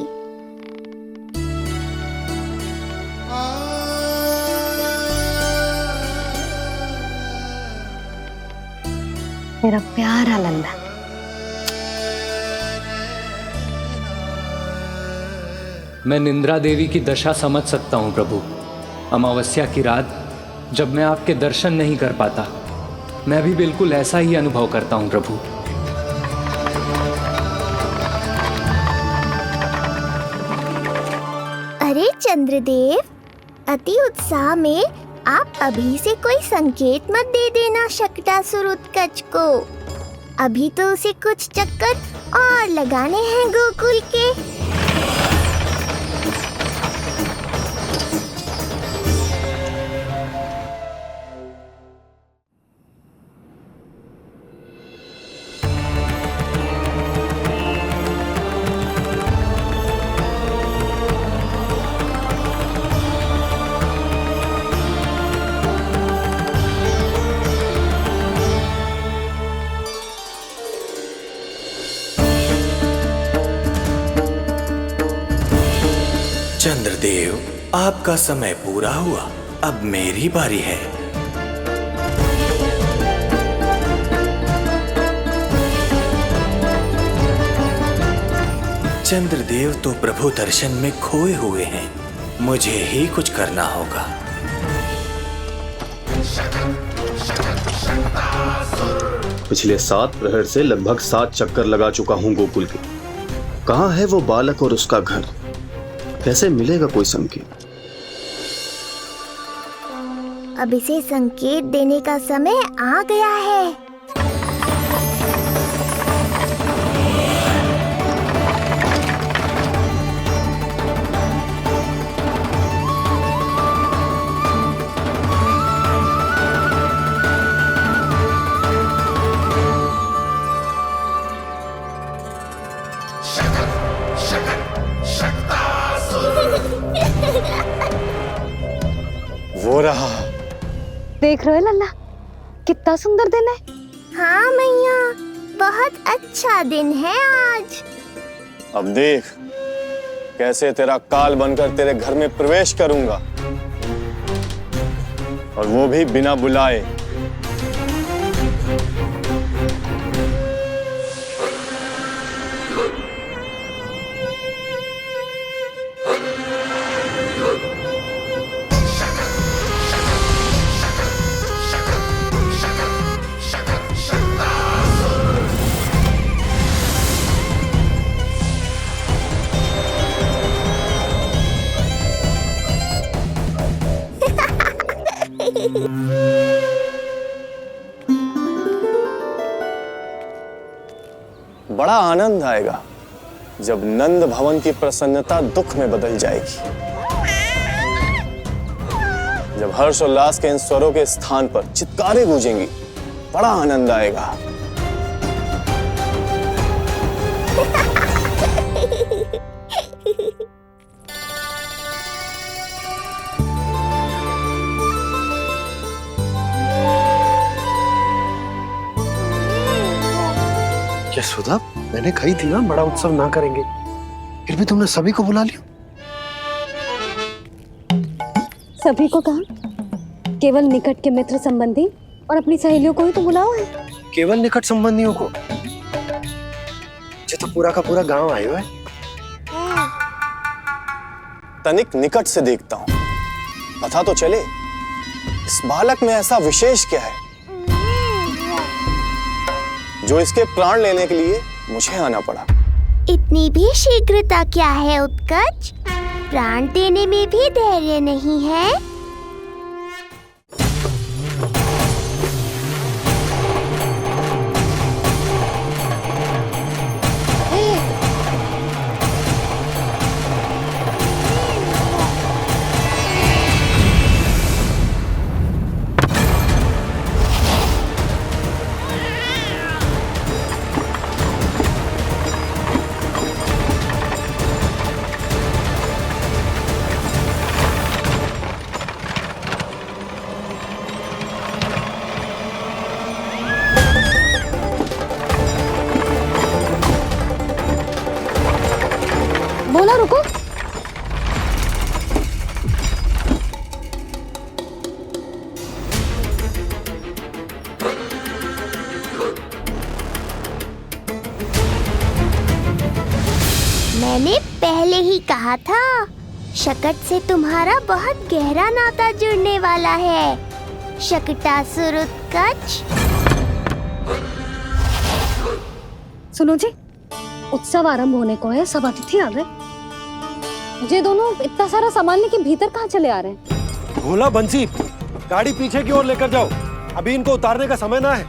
मेरा प्यारा लल्ला। मैं निंद्रा देवी की दशा समझ सकता हूँ प्रभु। अमावस्या की रात जब मैं आपके दर्शन नहीं कर पाता, मैं भी बिल्कुल ऐसा ही अनुभव करता हूँ प्रभु। अरे चंद्रदेव, अति उत्साह में आप अभी से कोई संकेत मत दे देना शकटासुर उत्कच को। अभी तो उसे कुछ चक्कर और लगाने हैं गोकुल के। चंद्रदेव, आपका समय पूरा हुआ, अब मेरी बारी है। चंद्रदेव तो प्रभु दर्शन में खोए हुए हैं, मुझे ही कुछ करना होगा। पिछले 7 प्रहर से लगभग 7 चक्कर लगा चुका हूँ गोकुल के। कहाँ है वो बालक और उसका घर? कैसे मिलेगा कोई संकेत? अब इसे संकेत देने का समय आ गया है। वो रहा। देख रहे हो लल्ला, कितना सुंदर दिन है। हाँ मैया, बहुत अच्छा दिन है आज। अब देख कैसे तेरा काल बनकर तेरे घर में प्रवेश करूंगा, और वो भी बिना बुलाए। बड़ा आनंद आएगा जब नंद भवन की प्रसन्नता दुख में बदल जाएगी, जब हर्षोल्लास के इन स्वरों के स्थान पर चित्कारें गूंजेंगी। बड़ा आनंद आएगा। यशोदा, मैंने कही थी ना बड़ा उत्सव ना करेंगे, फिर भी तुमने सभी को बुला लिया। सभी को कहा? केवल निकट के मित्र संबंधी और अपनी सहेलियों को ही तो बुलाओ है। केवल निकट संबंधियों को? ये तो पूरा का पूरा गांव आया है। तनिक निकट से देखता हूं, पता तो चले इस बालक में ऐसा विशेष क्या है जो इसके प्राण लेने के लिए मुझे आना पड़ा। इतनी भी शीघ्रता क्या है उत्कर्ष? प्राण देने में भी धैर्य नहीं है। बोला रुको। मैंने पहले ही कहा था, शकट से तुम्हारा बहुत गहरा नाता जुड़ने वाला है। शकटासुर उत्कर्ष। सुनो जी, उत्सव आरंभ होने को है, सब अतिथि आ गए। ये दोनों इतना सारा सामान लेके भीतर कहाँ चले आ रहे हैं? भोला, बंसी, गाड़ी पीछे की ओर लेकर जाओ, अभी इनको उतारने का समय ना है।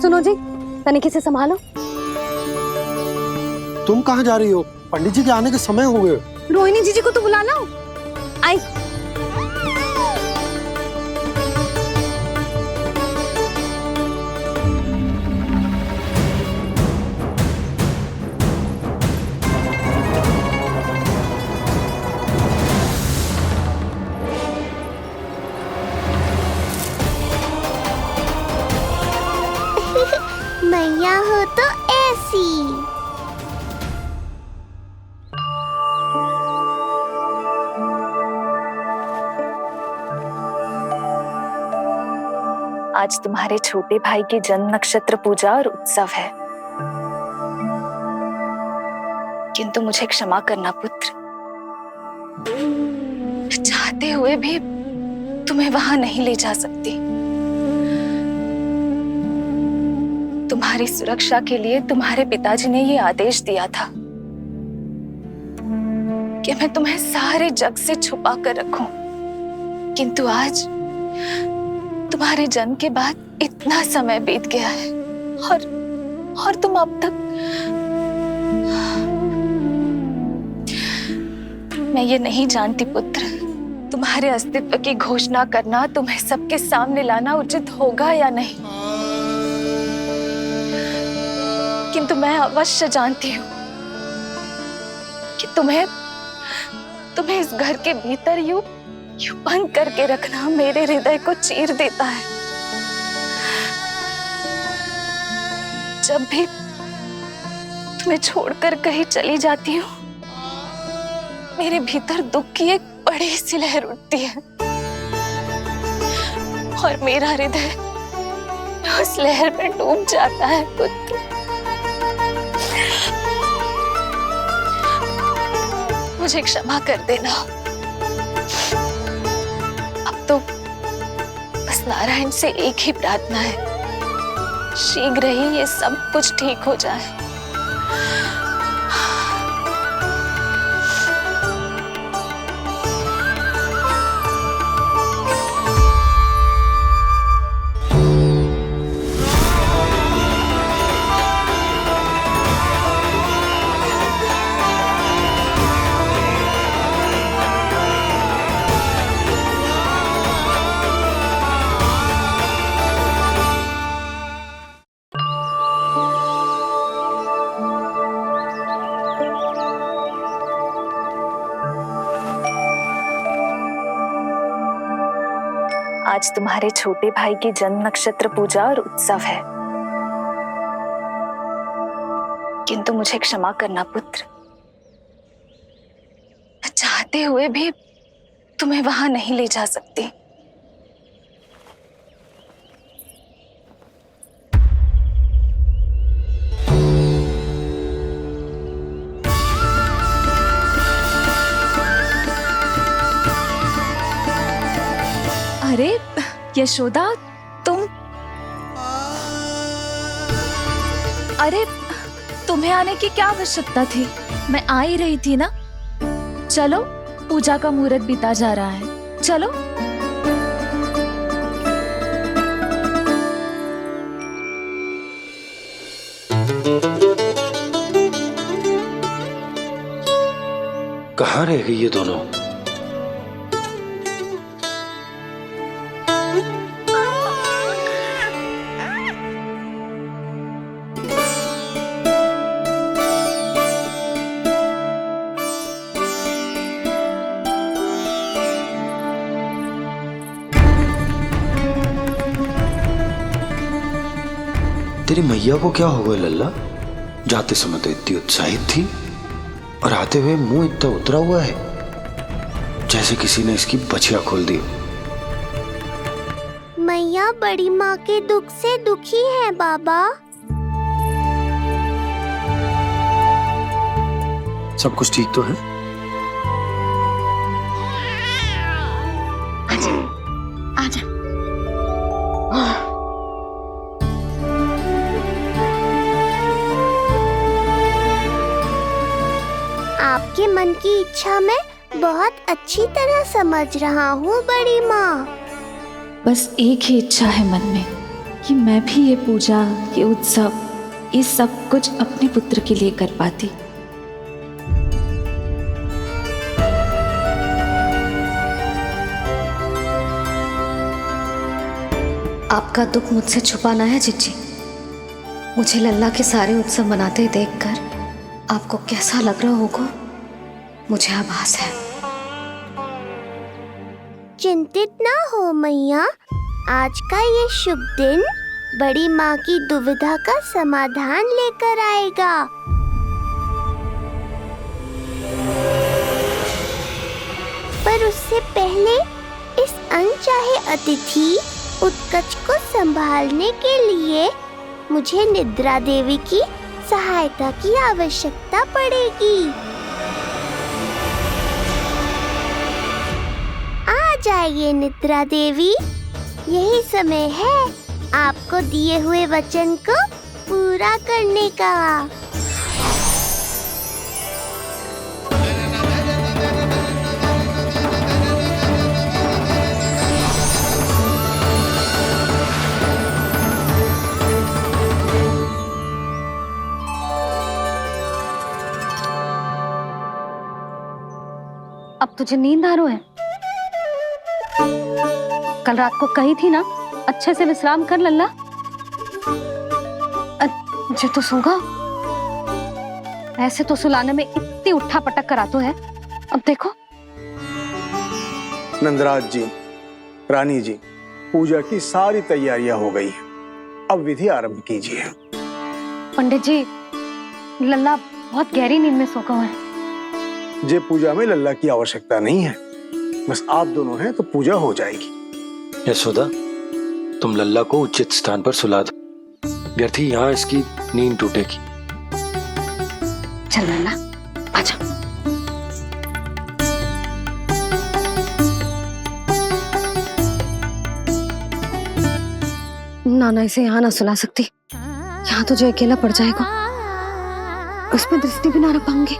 सुनो जी, तनिक से संभालो। तुम कहाँ जा रही हो? पंडित जी के आने के समय हो गए। रोहिणी जीजी को तो बुला लो। आई। मैया हो तो ऐसी। आज तुम्हारे छोटे भाई की जन्म नक्षत्र पूजा और उत्सव है, किंतु मुझे क्षमा करना पुत्र, चाहते हुए भी तुम्हें वहां नहीं ले जा सकती। तुम्हारी सुरक्षा के लिए तुम्हारे पिताजी ने ये आदेश दिया था कि मैं तुम्हें सारे जग से छुपा कर रखूं, किंतु आज तुम्हारे जन्म के बाद इतना समय बीत गया है और तुम अब तक। मैं ये नहीं जानती पुत्र, तुम्हारे अस्तित्व की घोषणा करना, तुम्हें सबके सामने लाना उचित होगा या नहीं, किंतु मैं अवश्य जानती हूँ कि तुम्हें इस घर के भीतर यूं बंद करके रखना मेरे हृदय को चीर देता है। जब भी तुम्हें छोड़कर कहीं चली जाती हूँ, मेरे भीतर दुख की एक बड़ी सी लहर उठती है और मेरा हृदय उस लहर में डूब जाता है पुत्र। मुझे क्षमा कर देना। अब तो बस नारायण से एक ही प्रार्थना है शीघ्र ही ये सब कुछ ठीक हो जाए। आज तुम्हारे छोटे भाई की जन्म नक्षत्र पूजा और उत्सव है, किंतु मुझे क्षमा करना पुत्र, मैं चाहते हुए भी तुम्हें वहां नहीं ले जा सकती। अरे यशोदा, अरे तुम्हें आने की क्या आवश्यकता थी? मैं आ ही रही थी ना। चलो, पूजा का मुहूर्त बीता जा रहा है, चलो। कहाँ रह गई ये दोनों? तेरी मैया को क्या हो गया लल्ला? जाते समय तो इतनी उत्साहित थी और आते हुए मुंह इतना उतरा हुआ है जैसे किसी ने इसकी बछिया खोल दी। मैया बड़ी माँ के दुख से दुखी है बाबा। सब कुछ ठीक तो है? आजा। आपके मन की इच्छा मैं बहुत अच्छी तरह समझ रहा हूँ बड़ी माँ। बस एक ही इच्छा है मन में कि मैं भी ये पूजा, ये उत्सव, ये सब कुछ अपने पुत्र के लिए कर पाती। आपका दुख मुझसे छुपाना है जिज्जी। मुझे लल्ला के सारे उत्सव मनाते देखकर आपको कैसा लग रहा होगा, मुझे आभास है। चिंतित ना हो मैया, आज का ये शुभ दिन बड़ी माँ की दुविधा का समाधान लेकर आएगा। पर उससे पहले इस अनचाहे अतिथि उत्कच को संभालने के लिए मुझे निद्रा देवी की सहायता की आवश्यकता पड़ेगी। आ जाइए निद्रा देवी, यही समय है आपको दिए हुए वचन को पूरा करने का। अब तुझे नींद आ रही है? कल रात को कही थी ना अच्छे से विश्राम कर लल्ला। जो तो सोगा, ऐसे तो सुलाने में इतनी उठा पटक करा तो है। अब देखो। नंदराज जी, रानी जी, पूजा की सारी तैयारियां हो गई हैं। अब विधि आरंभ कीजिए। पंडित जी, लल्ला बहुत गहरी नींद में सो गया है। जे पूजा में लल्ला की आवश्यकता नहीं है, बस आप दोनों हैं तो पूजा हो जाएगी। यशोदा, तुम लल्ला को उचित स्थान पर सुला दो, व्यर्थी यहाँ इसकी नींद टूटेगी। चल लल्ला, आजा। नाना इसे यहाँ ना सुला सकती। यहाँ तुझे अकेला पड़ जाएगा, उसमें दृष्टि भी ना रख पाऊंगी।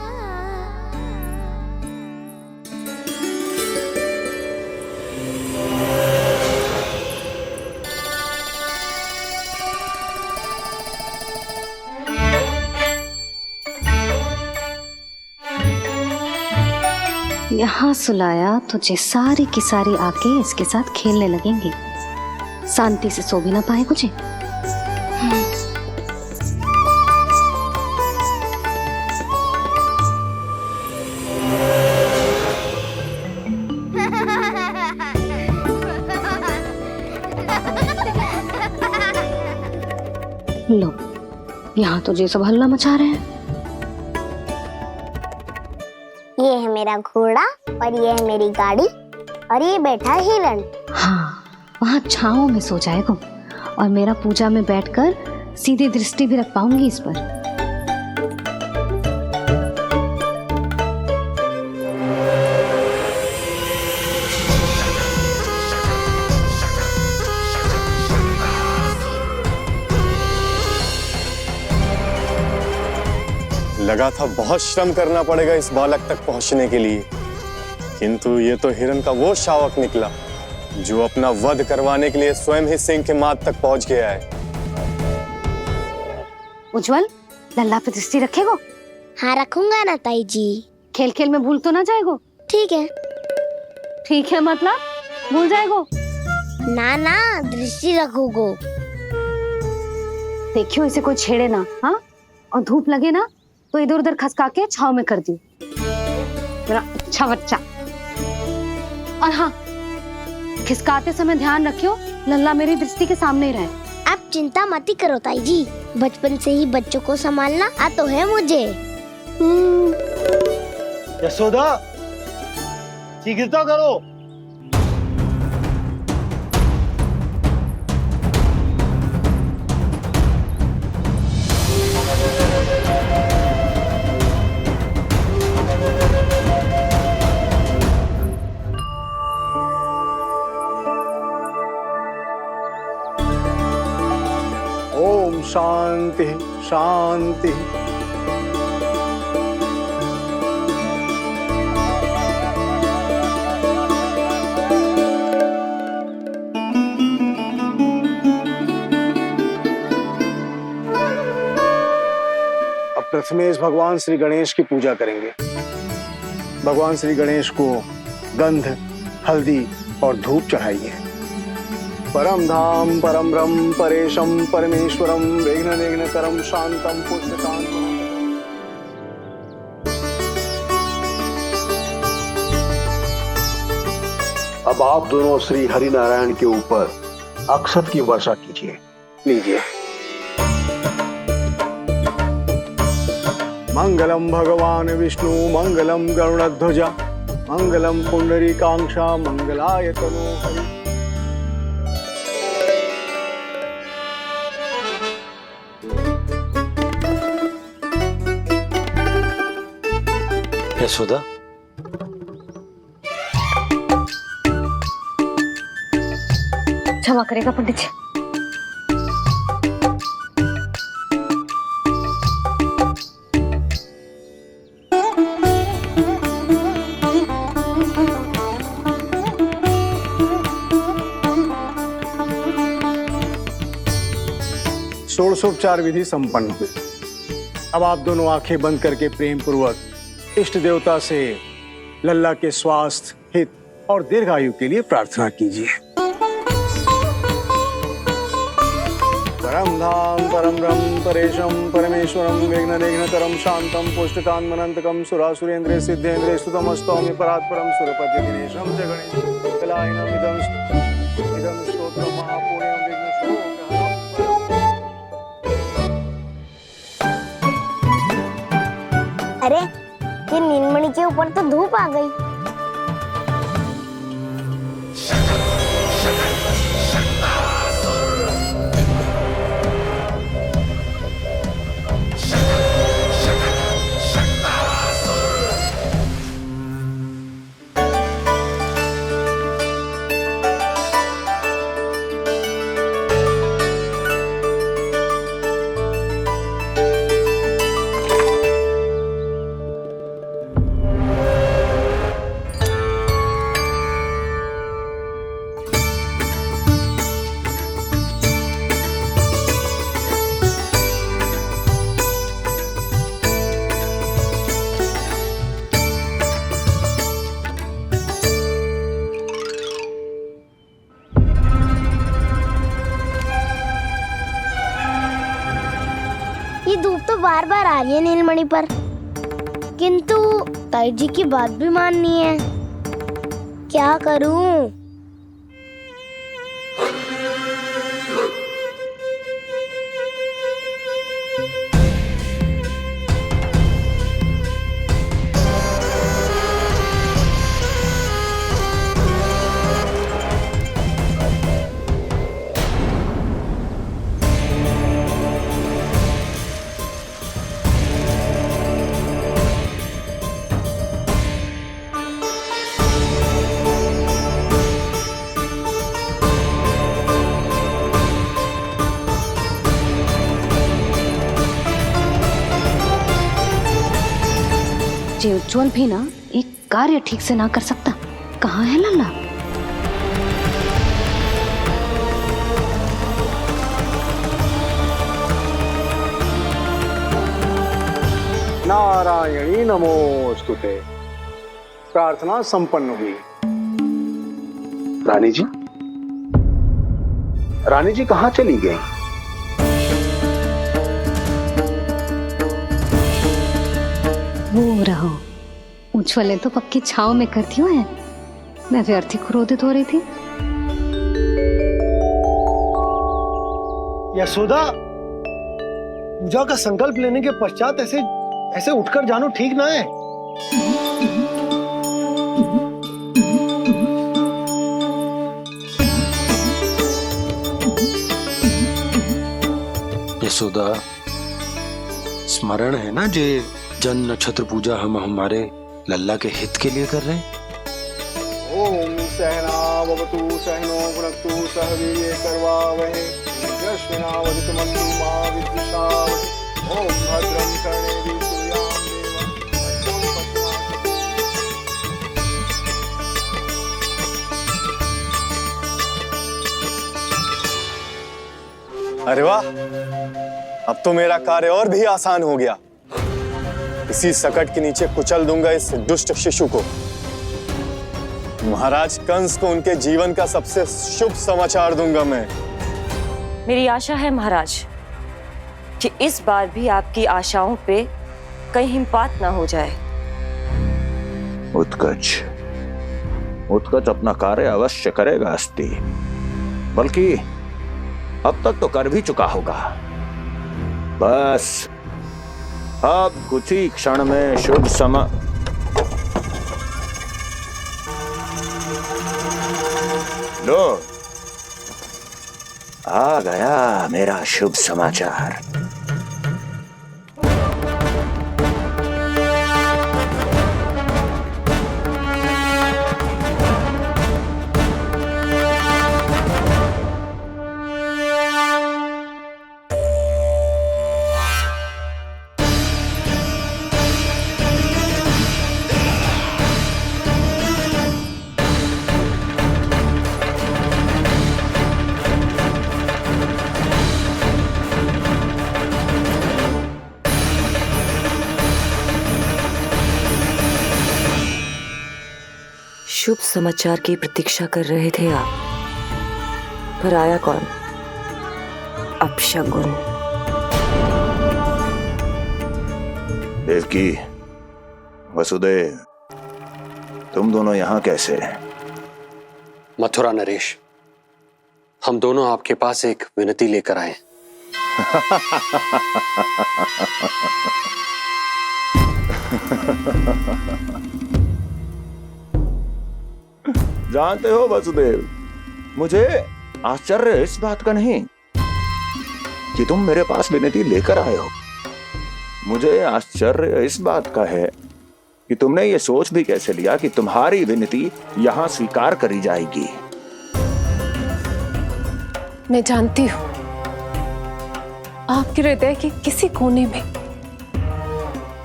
यहाँ सुलाया तुझे सारी की सारी आके इसके साथ खेलने लगेंगी, शांति से सो भी ना पाए कुछ। लो, यहाँ तो ये सब हल्ला मचा रहे हैं। ये है मेरा घोड़ा और ये है मेरी गाड़ी और ये बैठा है हिरण। हाँ, वहाँ छांव में सो जाएगा और मेरा पूजा में बैठकर सीधी दृष्टि भी रख पाऊंगी इस पर। लगा था बहुत श्रम करना पड़ेगा इस बालक तक पहुंचने के लिए, किंतु ये तो हिरण का वो शावक निकला जो अपना वध करवाने के लिए स्वयं ही सिंह के माथ तक पहुंच गया है। उज्जवल, लल्ला पे दृष्टि रखेगो? हाँ रखूंगा ना ताई जी। खेल खेल में भूल तो ना जाएगो? ठीक है। ठीक है मतलब भूल जाएगो? ना ना, दृष्टि रखोगो। देखियो इसे कोई छेड़े ना, हाँ? और धूप लगे ना तो इधर उधर खसका के छाव में कर दी। मेरा अच्छा बच्चा। और हाँ, खिसकाते समय ध्यान रखियो लल्ला मेरी दृष्टि के सामने ही रहे। आप चिंता मत ही करो ताई जी, बचपन से ही बच्चों को संभालना आता है मुझे। यशोदा, शीघ्रता करो। ओम शांति शांति। अब प्रथमेश भगवान श्री गणेश की पूजा करेंगे। भगवान श्री गणेश को गंध, हल्दी और धूप चढ़ाइए। परम धाम परम ब्रह्म परेशम परमेश्वरम विघ्न निघ्नकरम शांतम पुष्टकांतम। अब आप दोनों श्री हरि नारायण के ऊपर अक्षत की वर्षा कीजिए। लीजिए। मंगलम भगवान विष्णु मंगलम गरुड़ध्वजा मंगलम पुंडरीकांक्षा मंगलाय तनो हरि। यशोदा, क्षमा करेगा पंडित जी। षोडशोपचार विधि संपन्न हुई। अब आप दोनों आंखें बंद करके प्रेम पूर्वक इष्ट देवता से लल्ला के स्वास्थ्य, हित और दीर्घायु के लिए प्रार्थना कीजिए। परम धाम परम ब्रह्म परेशम परमेश्वरम विघ्न निघ्नकरम शांतम पुष्टकांतमनंतकम सुरासुरेंद्र सिद्धेंद्र स्तुतमस्तौमि परात्परम सुरपति दिनेशम च गणेश कलायनम इदं स्तोत्रम महापुण्यम विघ्नशोकहरम। अरे ये नीलमणि के ऊपर तो धूप आ गई। धूप तो बार बार आ रही है नीलमणि पर, किंतु ताई जी की बात भी माननी है। क्या करूं? जे उज्जवल भी ना एक कार्य ठीक से ना कर सकता। कहाँ है लल्ला? नारायणी नमोस्तुते। प्रार्थना संपन्न हुई। रानी जी, रानी जी कहाँ चली गई? वो रहो, उज्जवल ने तो पक्की छाव में कर दियो है। मैं व्यर्थ ही क्रोधित हो रही थी। यशोदा, पूजा का संकल्प लेने के पश्चात ऐसे उठकर जानो ठीक ना है। यशोदा, स्मरण है ना जे जन नक्षत्र पूजा हम हमारे लल्ला के हित के लिए कर रहे हैं। ओम सहनावतु सहनो भुनक्तु सह वीर्यं करवावहै तेजस्विनावधीतमस्तु मा विद्विषावहै। ओम भद्रं कर्णेभिः सूर्यां देवं। अरे वाह, अब तो मेरा कार्य और भी आसान हो गया। इसी सकट के नीचे कुचल दूंगा इस दुष्ट शिशु को। महाराज कंस को उनके जीवन का सबसे शुभ समाचार दूंगा मैं। मेरी आशा है महाराज कि इस बार भी आपकी आशाओं पे कहीं हिमपात ना हो जाए। उत्कच अपना कार्य अवश्य करेगा अस्ति, बल्कि अब तक तो कर भी चुका होगा। बस अब कुछ ही क्षण में शुभ समय। लो, आ गया मेरा शुभ समाचार। शुभ समाचार की प्रतीक्षा कर रहे थे आप, पर आया कौन? अपशगुन। देवकी, वसुदेव, तुम दोनों यहाँ कैसे? मथुरा नरेश, हम दोनों आपके पास एक विनती लेकर आए। जानते हो वसुदेव, मुझे आश्चर्य इस बात का नहीं कि तुम मेरे पास विनती लेकर आए हो। मुझे आश्चर्य इस बात का है कि तुमने ये सोच भी कैसे लिया कि तुम्हारी विनती यहाँ स्वीकार करी जाएगी। मैं जानती हूँ आपके हृदय के किसी कोने में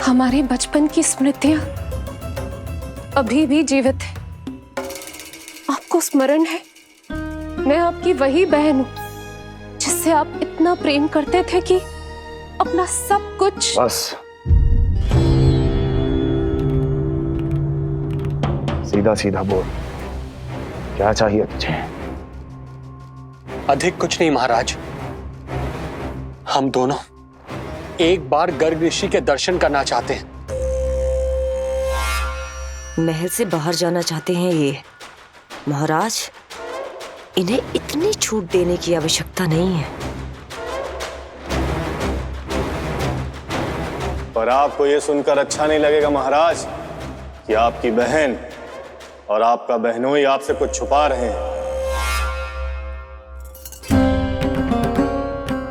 हमारे बचपन की स्मृतियां अभी भी जीवित है। आपको स्मरण है, मैं आपकी वही बहन हूं जिससे आप इतना प्रेम करते थे कि अपना सब कुछ। बस सीधा सीधा बोल, क्या चाहिए तुझे? अधिक कुछ नहीं महाराज, हम दोनों एक बार गर्ग ऋषि के दर्शन करना चाहते हैं। महल से बाहर जाना चाहते हैं ये। महाराज, इन्हें इतनी छूट देने की आवश्यकता नहीं है। पर आपको ये सुनकर अच्छा नहीं लगेगा महाराज कि आपकी बहन और आपका बहनोई आपसे कुछ छुपा रहे हैं।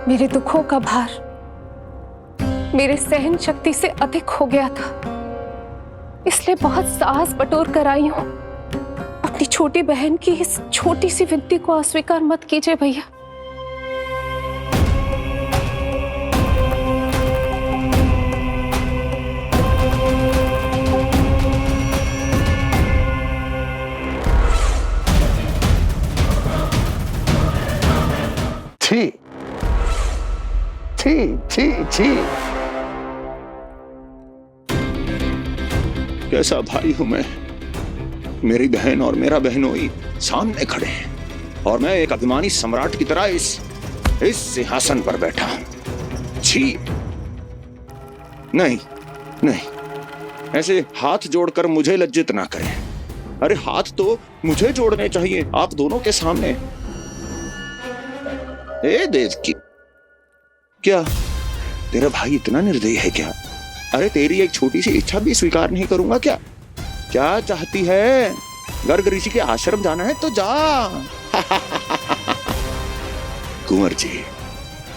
मेरे दुखों का भार मेरे सहन शक्ति से अधिक हो गया था, इसलिए बहुत साहस बटोर कर आई हूं। अपनी छोटी बहन की इस छोटी सी विनती को अस्वीकार मत कीजिए भैया। छी छी छी छी, कैसा भाई हूं मैं। मेरी बहन और मेरा बहनोई सामने खड़े हैं और मैं एक अभिमानी सम्राट की तरह इस सिंहासन पर बैठा हूं। छी, नहीं नहीं, ऐसे हाथ जोड़कर मुझे लज्जित ना करें। अरे हाथ तो मुझे जोड़ने चाहिए आप दोनों के सामने। ए देवकी, क्या तेरा भाई इतना निर्दयी है क्या? अरे तेरी एक छोटी सी इच्छा भी स्वीकार नहीं करूंगा क्या? क्या चाहती है? गर्ग ऋषि के आश्रम जाना है तो जा। कुंवर जी,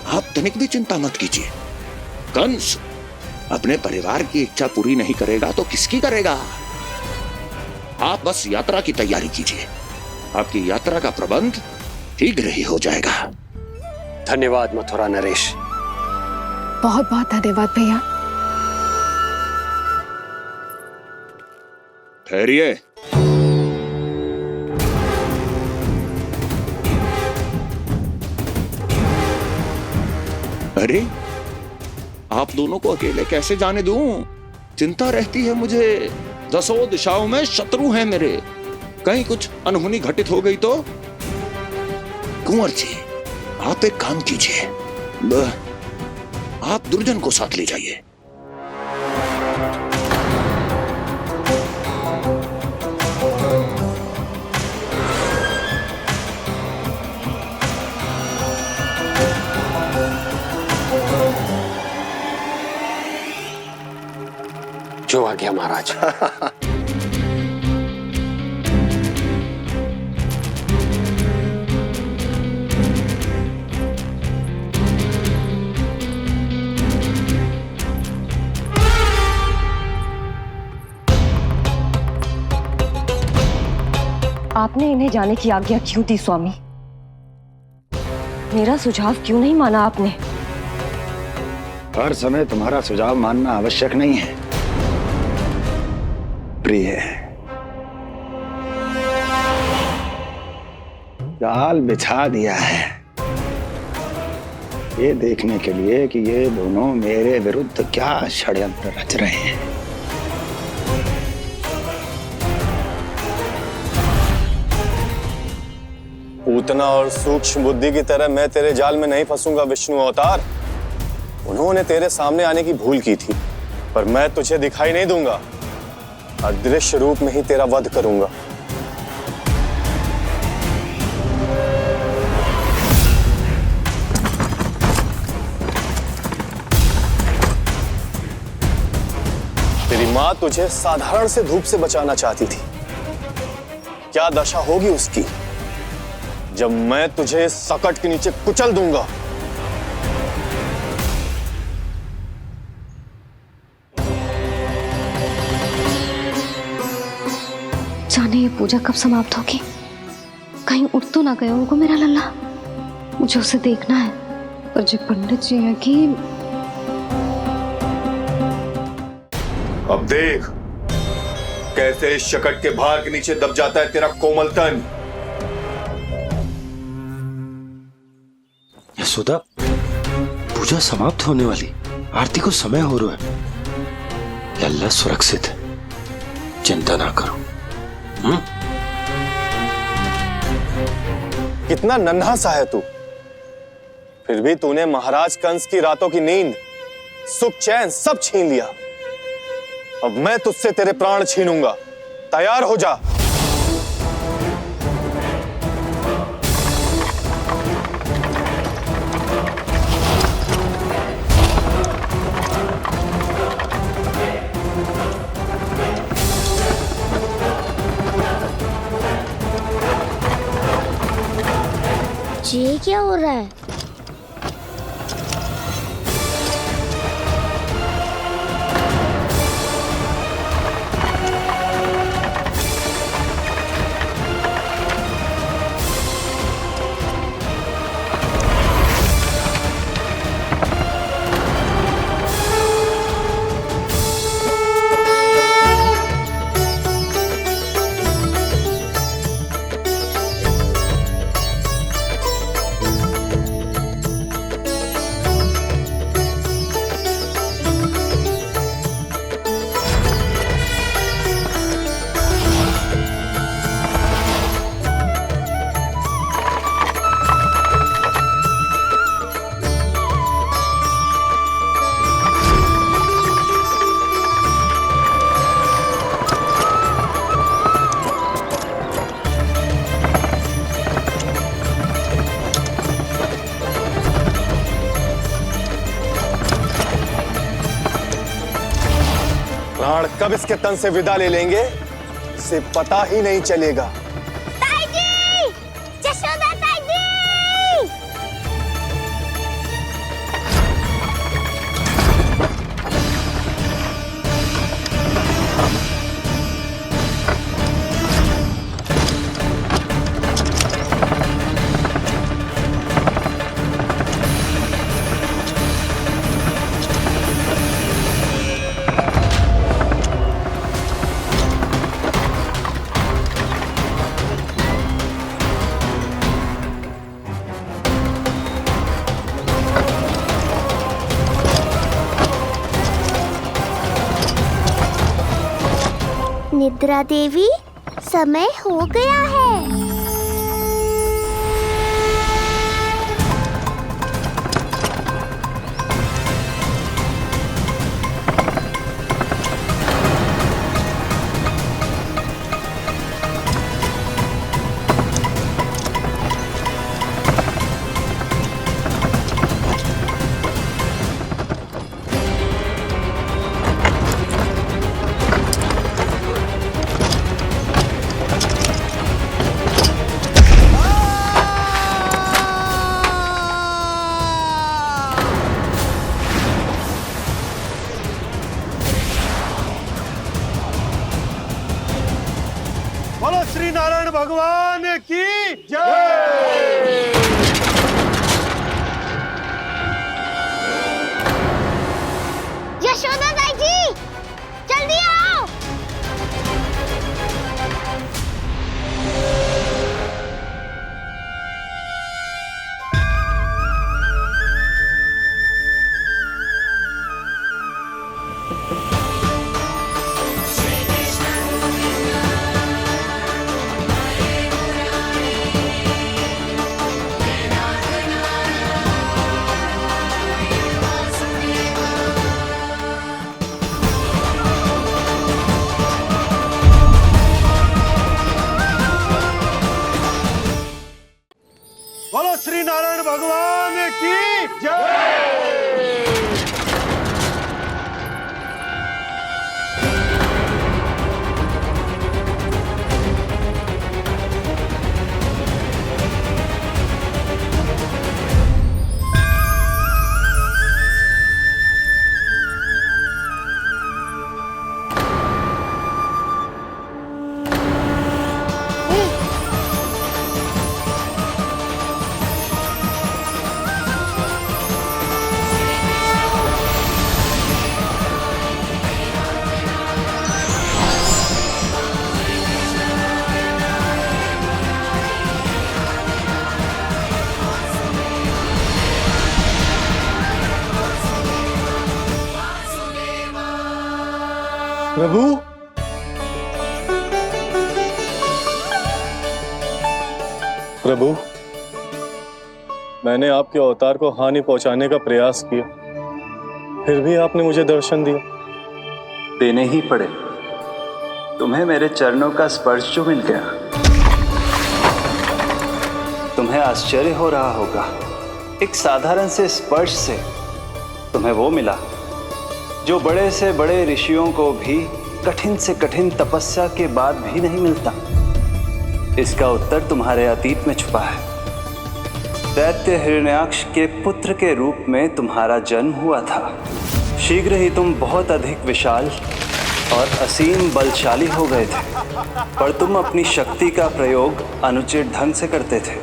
आप तनिक भी चिंता मत कीजिए। कंस अपने परिवार की इच्छा पूरी नहीं करेगा तो किसकी करेगा? आप बस यात्रा की तैयारी कीजिए, आपकी यात्रा का प्रबंध शीघ्र ही हो जाएगा। धन्यवाद मथुरा नरेश। बहुत बहुत धन्यवाद भैया। ठहरिए। अरे आप दोनों को अकेले कैसे जाने दूं? चिंता रहती है मुझे। दसों दिशाओं में शत्रु हैं मेरे, कहीं कुछ अनहोनी घटित हो गई तो। कुंवर जी, आप एक काम कीजिए, आप दुर्जन को साथ ले जाइए। जो आ गया महाराज। आपने इन्हें जाने की आज्ञा क्यों दी स्वामी? मेरा सुझाव क्यों नहीं माना आपने? हर समय तुम्हारा सुझाव मानना आवश्यक नहीं है प्रिय। जाल बिछा दिया है ये देखने के लिए कि ये दोनों मेरे विरुद्ध क्या षड्यंत्र रच रहे हैं। पूतना और सूक्ष्म बुद्धि की तरह मैं तेरे जाल में नहीं फंसूंगा विष्णु अवतार। उन्होंने तेरे सामने आने की भूल की थी, पर मैं तुझे दिखाई नहीं दूंगा। अदृश्य रूप में ही तेरा वध करूंगा। तेरी मां तुझे साधारण से धूप से बचाना चाहती थी। क्या दशा होगी उसकी जब मैं तुझे इस सकट के नीचे कुचल दूंगा। जाने ये पूजा कब समाप्त होगी? कहीं उठ तो ना गया उनको मेरा लल्ला। मुझे उसे देखना है। पर जो पंडित जी है कि अब देख कैसे इस शकट के भार के नीचे दब जाता है तेरा कोमल तन। यशोदा, पूजा समाप्त होने वाली, आरती को समय हो रहा है। लल्ला सुरक्षित है, चिंता ना करो। कितना नन्हा सा है तू, फिर भी तूने महाराज कंस की रातों की नींद सुख चैन सब छीन लिया। अब मैं तुझसे तेरे प्राण छीनूंगा। तैयार हो जा। ये क्या हो रहा है? प्राण कब इसके तन से विदा ले लेंगे इसे पता ही नहीं चलेगा। ताई जी! जशोदा ताई जी! निद्रा देवी, समय हो गया है। बोलो श्री नारायण भगवान की जय। यशोदा ताई जी, जल्दी आओ। बोलो श्री नारायण भगवान की जय। प्रभु, प्रभु, मैंने आपके अवतार को हानि पहुंचाने का प्रयास किया, फिर भी आपने मुझे दर्शन दिया। देने ही पड़े। तुम्हें मेरे चरणों का स्पर्श जो मिल गया, तुम्हें आश्चर्य हो रहा होगा। एक साधारण से स्पर्श से तुम्हें वो मिला जो बड़े से बड़े ऋषियों को भी कठिन से कठिन तपस्या के बाद भी नहीं मिलता। इसका उत्तर तुम्हारे अतीत में छुपा है। दैत्य हिरण्याक्ष के पुत्र के रूप में तुम्हारा जन्म हुआ था। शीघ्र ही तुम बहुत अधिक विशाल और असीम बलशाली हो गए थे, पर तुम अपनी शक्ति का प्रयोग अनुचित ढंग से करते थे।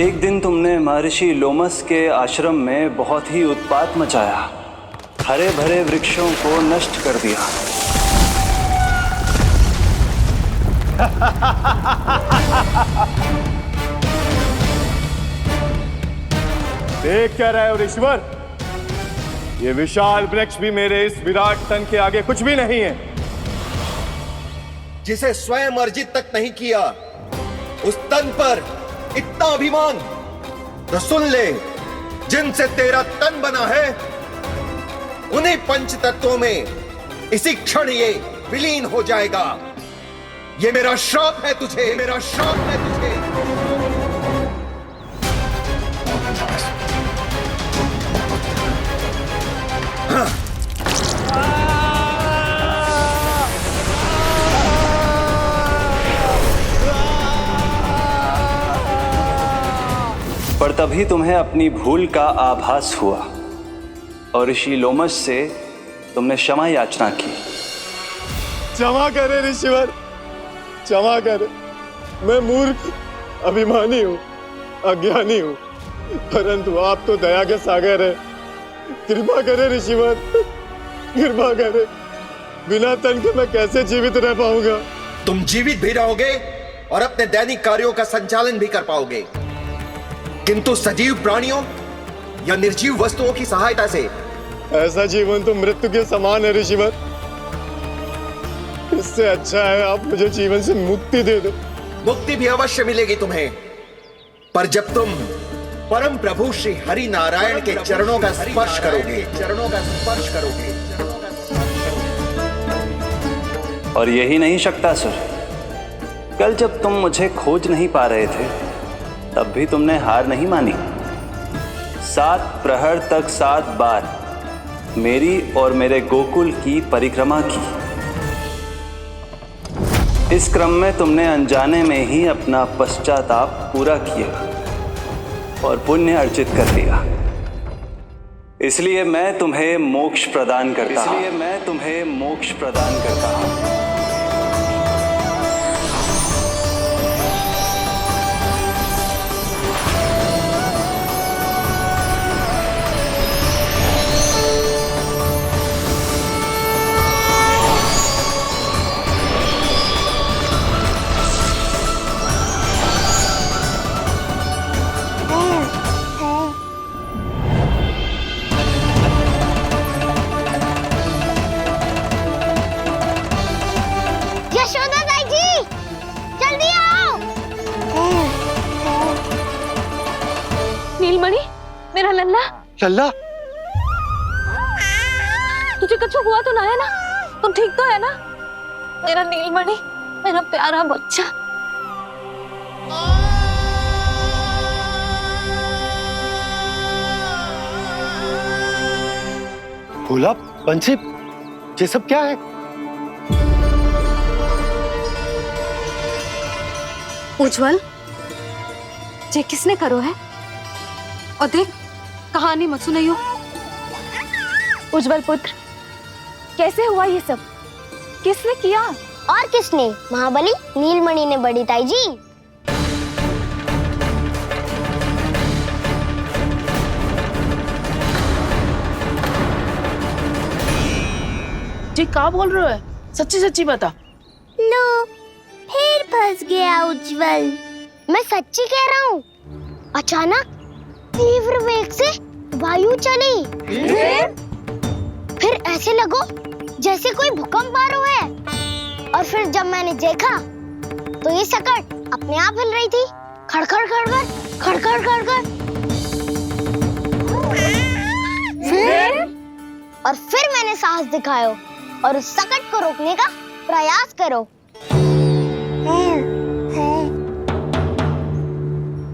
एक दिन तुमने महर्षि लोमस के आश्रम में बहुत ही उत्पात मचाया, हरे भरे वृक्षों को नष्ट कर दिया। देख क्या रहे हो ऋषिवर? ये विशाल वृक्ष भी मेरे इस विराट तन के आगे कुछ भी नहीं है। जिसे स्वयं अर्जित तक नहीं किया, उस तन पर इतना अभिमान। तो सुन ले, जिनसे तेरा तन बना है उन्हीं पंच तत्वों में इसी क्षण ये विलीन हो जाएगा। ये मेरा श्राप है तुझे, मेरा श्राप है तुझे। पर तभी तुम्हें अपनी भूल का आभास हुआ और ऋषि लोमस से तुमने क्षमा याचना की। क्षमा करे ऋषिवर, क्षमा करे। मैं मूर्ख, अभिमानी हूँ, अज्ञानी हूँ, परंतु आप तो दया के सागर है। कृपा करे ऋषिवर, कृपा करे। बिना तन के मैं कैसे जीवित रह पाऊंगा? तुम जीवित भी रहोगे और अपने दैनिक कार्यों का संचालन भी कर पाओगे, किंतु सजीव प्राणियों या निर्जीव वस्तुओं की सहायता से। ऐसा जीवन तो मृत्यु के समान है ऋषिवर। इससे अच्छा है आप मुझे जीवन से मुक्ति दे दो। मुक्ति भी अवश्य मिलेगी तुम्हें, पर जब तुम परम प्रभु श्री हरि नारायण के चरणों का स्पर्श करोगे, चरणों का स्पर्श करोगे। और यही नहीं शक्तासुर, कल जब तुम मुझे खोज नहीं पा रहे थे तब भी तुमने हार नहीं मानी। 7 प्रहर तक 7 बार मेरी और मेरे गोकुल की परिक्रमा की। इस क्रम में तुमने अनजाने में ही अपना पश्चाताप पूरा किया और पुण्य अर्जित कर लिया। इसलिए मैं तुम्हें मोक्ष प्रदान करता हूं। इसलिए मैं तुम्हें मोक्ष प्रदान करता हूं। नीलमणि, मेरा लल्ला। लल्ला, तुझे कुछ हुआ तो ना है ना? तुम ठीक तो है ना? मेरा नीलमणि, मेरा प्यारा बच्चा। भोला, बंसी, ये सब क्या है? उज्जवल, ये किसने करो है? और देख, कहानी मत सुनाइयो। उज्जवल पुत्र, कैसे हुआ ये सब? किसने किया? और किसने? महाबली नीलमणि ने बड़ी ताई जी। जी क्या बोल रहे हो? सच्ची सच्ची बता। लो, फिर फंस गया उज्जवल। मैं सच्ची कह रहा हूँ। अचानक तीव्र वेग से वायु चली। फिर ऐसे लगो जैसे कोई भूकंप आ रहा है। और फिर जब मैंने देखा तो ये सकट अपने आप हिल रही थी। खड़खड़ खड़खड़ खड़खड़ खड़खड़। और फिर मैंने साहस दिखायो और उस सकट को रोकने का प्रयास करो।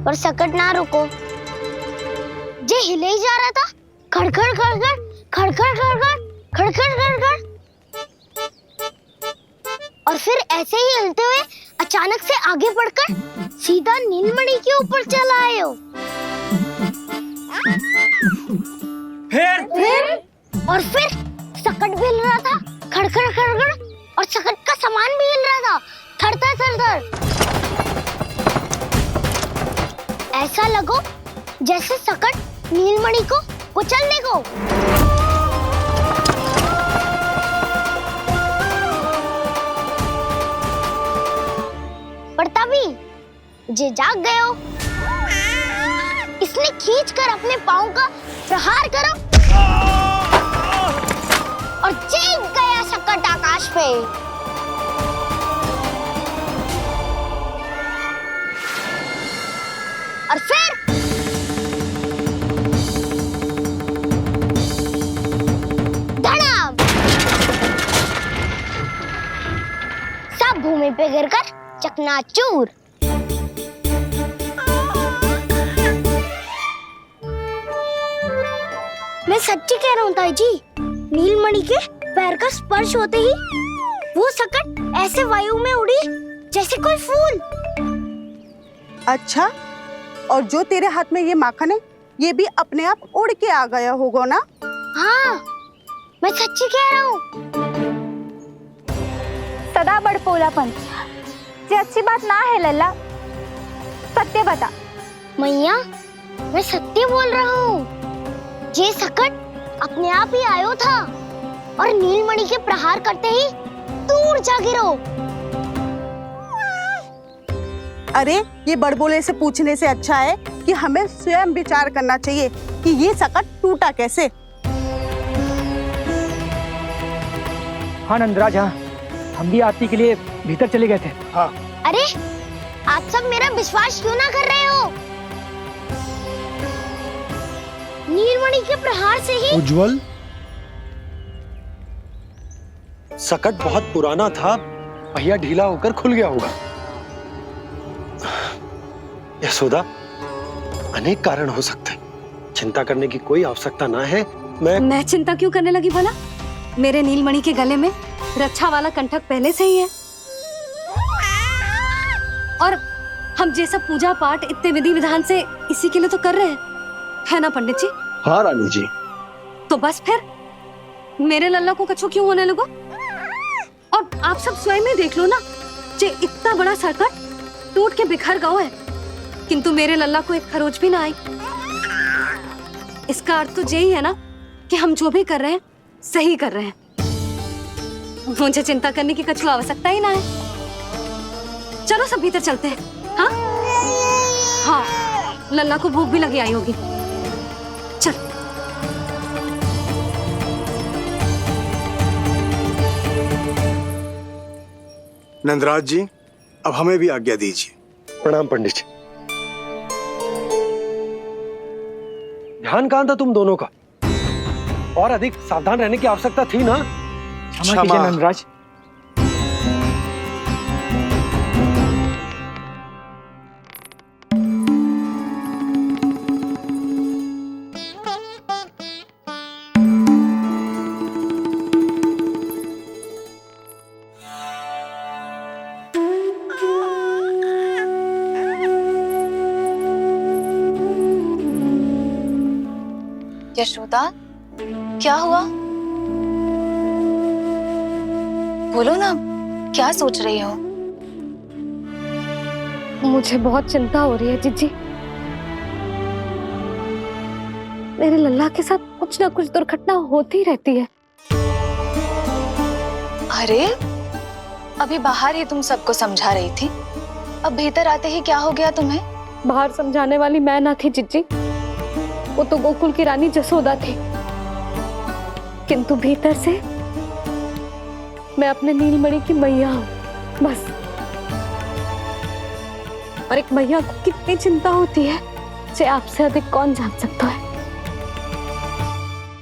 पर सकट ना रुको, जे हिले ही जा रहा था, खड़खड़ खड़खड़ खड़खड़ खड़खड़ खड़खड़ खड़खड़, और फिर ऐसे ही हिलते हुए अचानक से आगे बढ़कर सीधा नीलमणि के ऊपर चला आए हो। फिर और फिर सकट भी हिल रहा था, खड़खड़ खड़खड़, और सकट का सामान भी हिल रहा था, थरथर थरथर। ऐसा लगो जैसे सकट नीलमणि को कुचलने को। पर तभी जे जाग गए हो, इसने खींचकर अपने पांव का प्रहार करो और चीख गया सकट आकाश पे। और फिर धड़ाम, सब भूमि पे गिरकर चकनाचूर। मैं सच्ची कह रहा हूँ ताई जी, नीलमणि के पैर का स्पर्श होते ही वो सकट ऐसे वायु में उड़ी जैसे कोई फूल। अच्छा, और जो तेरे हाथ में ये माखन है, ये भी अपने आप उड़ के आ गया होगा ना? हाँ, मैं सच्ची कह रहा हूँ। सदा बड़पोलापन ये अच्छी बात ना है लल्ला, सत्य बता। मैया, मैं सत्य बोल रहा हूँ। ये सकट अपने आप ही आयो था और नीलमणि के प्रहार करते ही दूर जा गिरो। अरे, ये बड़बोले से पूछने से अच्छा है कि हमें स्वयं विचार करना चाहिए कि ये सकट टूटा कैसे। हाँ नंदराज, हाँ, हम भी आरती के लिए भीतर चले गए थे। हाँ। अरे, आप सब मेरा विश्वास क्यों ना कर रहे हो? नीलमणि के प्रहार से ही उज्जवल, सकट बहुत पुराना था, पहिया ढीला होकर खुल गया होगा। यशोदा, अनेक कारण हो सकते हैं, चिंता करने की कोई आवश्यकता ना है। मैं चिंता क्यों करने लगी भला? मेरे नीलमणि के गले में रक्षा वाला कंठक पहले से ही है, और हम जैसा पूजा पाठ इतने विधि विधान से इसी के लिए तो कर रहे हैं, है ना पंडित जी? हाँ रानी जी। तो बस फिर मेरे लल्ला को कछु क्यों होने लगो? और आप सब स्वयं ही देख लो ना, जे इतना बड़ा सकट टूट के बिखर गया है, किंतु मेरे लल्ला को एक खरोच भी ना आई। इसका अर्थ तो यही है ना कि हम जो भी कर रहे हैं सही कर रहे हैं। मुझे चिंता करने की कछु आवश्यकता ही ना है। चलो सब भीतर चलते हैं। हाँ हाँ, लल्ला को भूख भी लगी आई होगी। चल। नंदराज जी, अब हमें भी आज्ञा दीजिए। प्रणाम पंडित जी। ध्यान कहाँ था तुम दोनों का? और अधिक सावधान रहने की आवश्यकता थी ना? क्षमा कीजिए नंदराज। यशोदा, क्या हुआ? बोलो ना, क्या सोच रही हो? मुझे बहुत चिंता हो रही है जीजी। मेरे लल्ला के साथ कुछ ना कुछ दुर्घटना होती रहती है। अरे, अभी बाहर ही तुम सबको समझा रही थी, अब भीतर आते ही क्या हो गया तुम्हें? बाहर समझाने वाली मैं ना थी जीजी, वो तो गोकुल की रानी जसोदा थी। किंतु भीतर से मैं अपने नीलमणि की मैया हूँ, बस। और एक मैया को कितनी चिंता होती है, इसे आपसे अधिक कौन जान सकता है।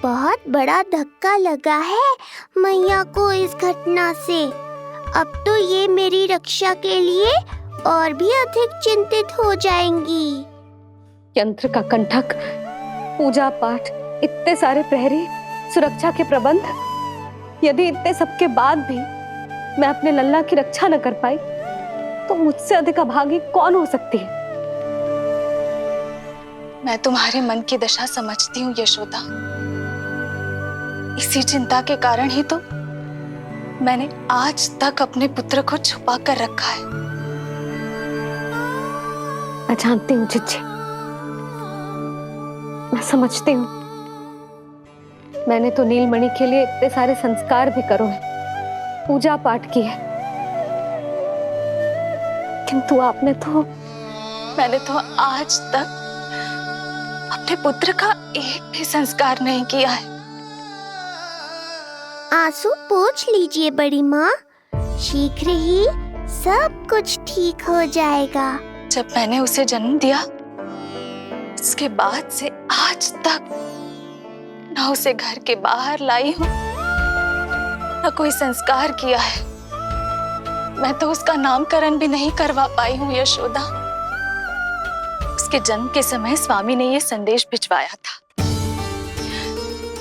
बहुत बड़ा धक्का धक्का लगा है मैया को इस घटना से। अब तो ये मेरी रक्षा के लिए और भी अधिक चिंतित हो जाएंगी। यंत्र का कंठक, पूजा पाठ, इतने सारे प्रहरी, सुरक्षा के प्रबंध, यदि इतने सबके बाद भी मैं अपने लल्ला की रक्षा न कर पाई तो मुझसे अधिक अभागी कौन हो सकती है। मैं तुम्हारे मन की दशा समझती हूँ यशोदा। इसी चिंता के कारण ही तो मैंने आज तक अपने पुत्र को छुपा कर रखा है। मैं जानती हूँ चिच्ची, मैं समझती हूँ। मैंने तो नीलमणि के लिए इतने सारे संस्कार भी करो है, पूजा पाठ की है, किंतु मैंने तो आज तक अपने पुत्र का एक भी संस्कार नहीं किया है। आंसू पोंछ लीजिए बड़ी माँ, शीघ्र ही सब कुछ ठीक हो जाएगा। जब मैंने उसे जन्म दिया उसके बाद से आज तक न उसे घर के बाहर लाई हूं, न कोई संस्कार किया है। मैं तो उसका नामकरण भी नहीं करवा पाई हूँ यशोदा। उसके जन्म के समय स्वामी ने ये संदेश भिजवाया था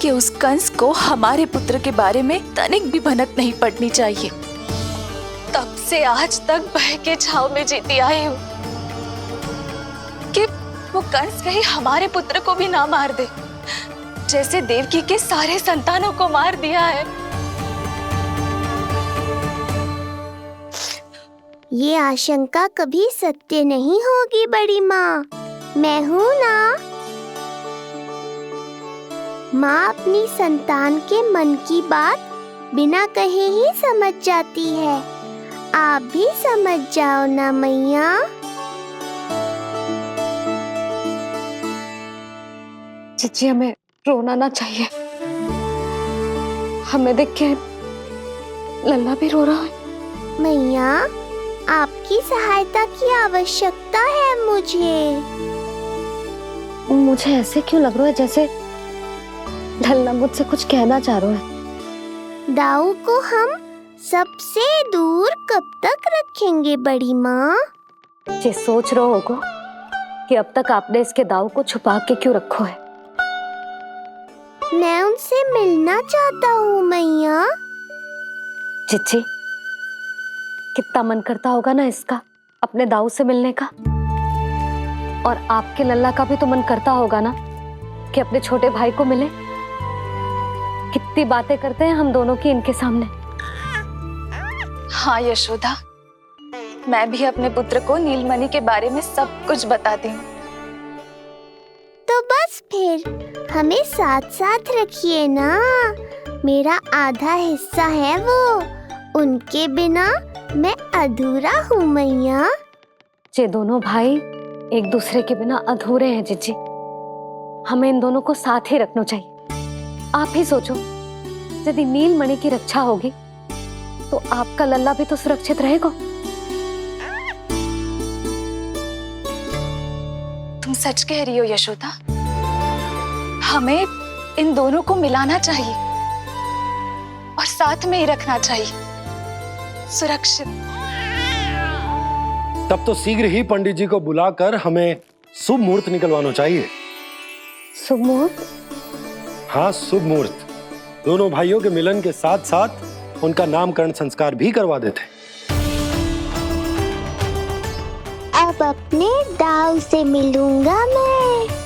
कि उस कंस को हमारे पुत्र के बारे में तनिक भी भनक नहीं पड़नी चाहिए। तब से आज तक भय के छाव में जीती आई हूँ कि वो कंस कहीं हमारे पुत्र को भी ना मार दे, जैसे देवकी के सारे संतानों को मार दिया है। ये आशंका कभी सत्य नहीं होगी बड़ी माँ, मैं हूँ ना। माँ अपनी संतान के मन की बात बिना कहे ही समझ जाती है। आप भी समझ जाओ ना मैया। चिच्ची, हमें रोना ना चाहिए। हमें देख के लल्ला भी रो रहा है। मैया, आपकी सहायता की आवश्यकता है मुझे ऐसे क्यों लग रहा है जैसे लल्ला मुझसे कुछ कहना चाह रहा है। दाऊ को हम सबसे दूर कब तक रखेंगे बड़ी माँ? ये सोच रहे होगो कि अब तक आपने इसके दाऊ को छुपा के क्यों रखो है। मैं उनसे मिलना चाहता हूँ मैया। चिच्ची, कितना मन करता होगा ना इसका अपने दाऊ से मिलने का। और आपके लल्ला का भी तो मन करता होगा ना कि अपने छोटे भाई को मिले। कितनी बातें करते हैं हम दोनों की इनके सामने। हाँ यशोदा, मैं भी अपने पुत्र को नीलमणि के बारे में सब कुछ बताती हूँ। तो बस फिर हमें साथ साथ रखिए ना। मेरा आधा हिस्सा है वो, उनके बिना मैं अधूरा हूँ मैया। ये दोनों भाई एक दूसरे के बिना अधूरे हैं जिज्जी। हमें इन दोनों को साथ ही रखना चाहिए। आप ही सोचो, यदि नीलमणि की रक्षा होगी तो आपका लल्ला भी तो सुरक्षित रहेगा। तुम सच कह रही हो यशोदा। हमें इन दोनों को मिलाना चाहिए और साथ में ही रखना चाहिए, सुरक्षित। तब तो शीघ्र ही पंडित जी को बुलाकर हमें शुभ मुहूर्त निकलवाना चाहिए। शुभ मुहूर्त? हाँ, शुभ मुहूर्त। दोनों भाइयों के मिलन के साथ साथ उनका नामकरण संस्कार भी करवा देते। अब अपने दाऊ से मिलूंगा मैं।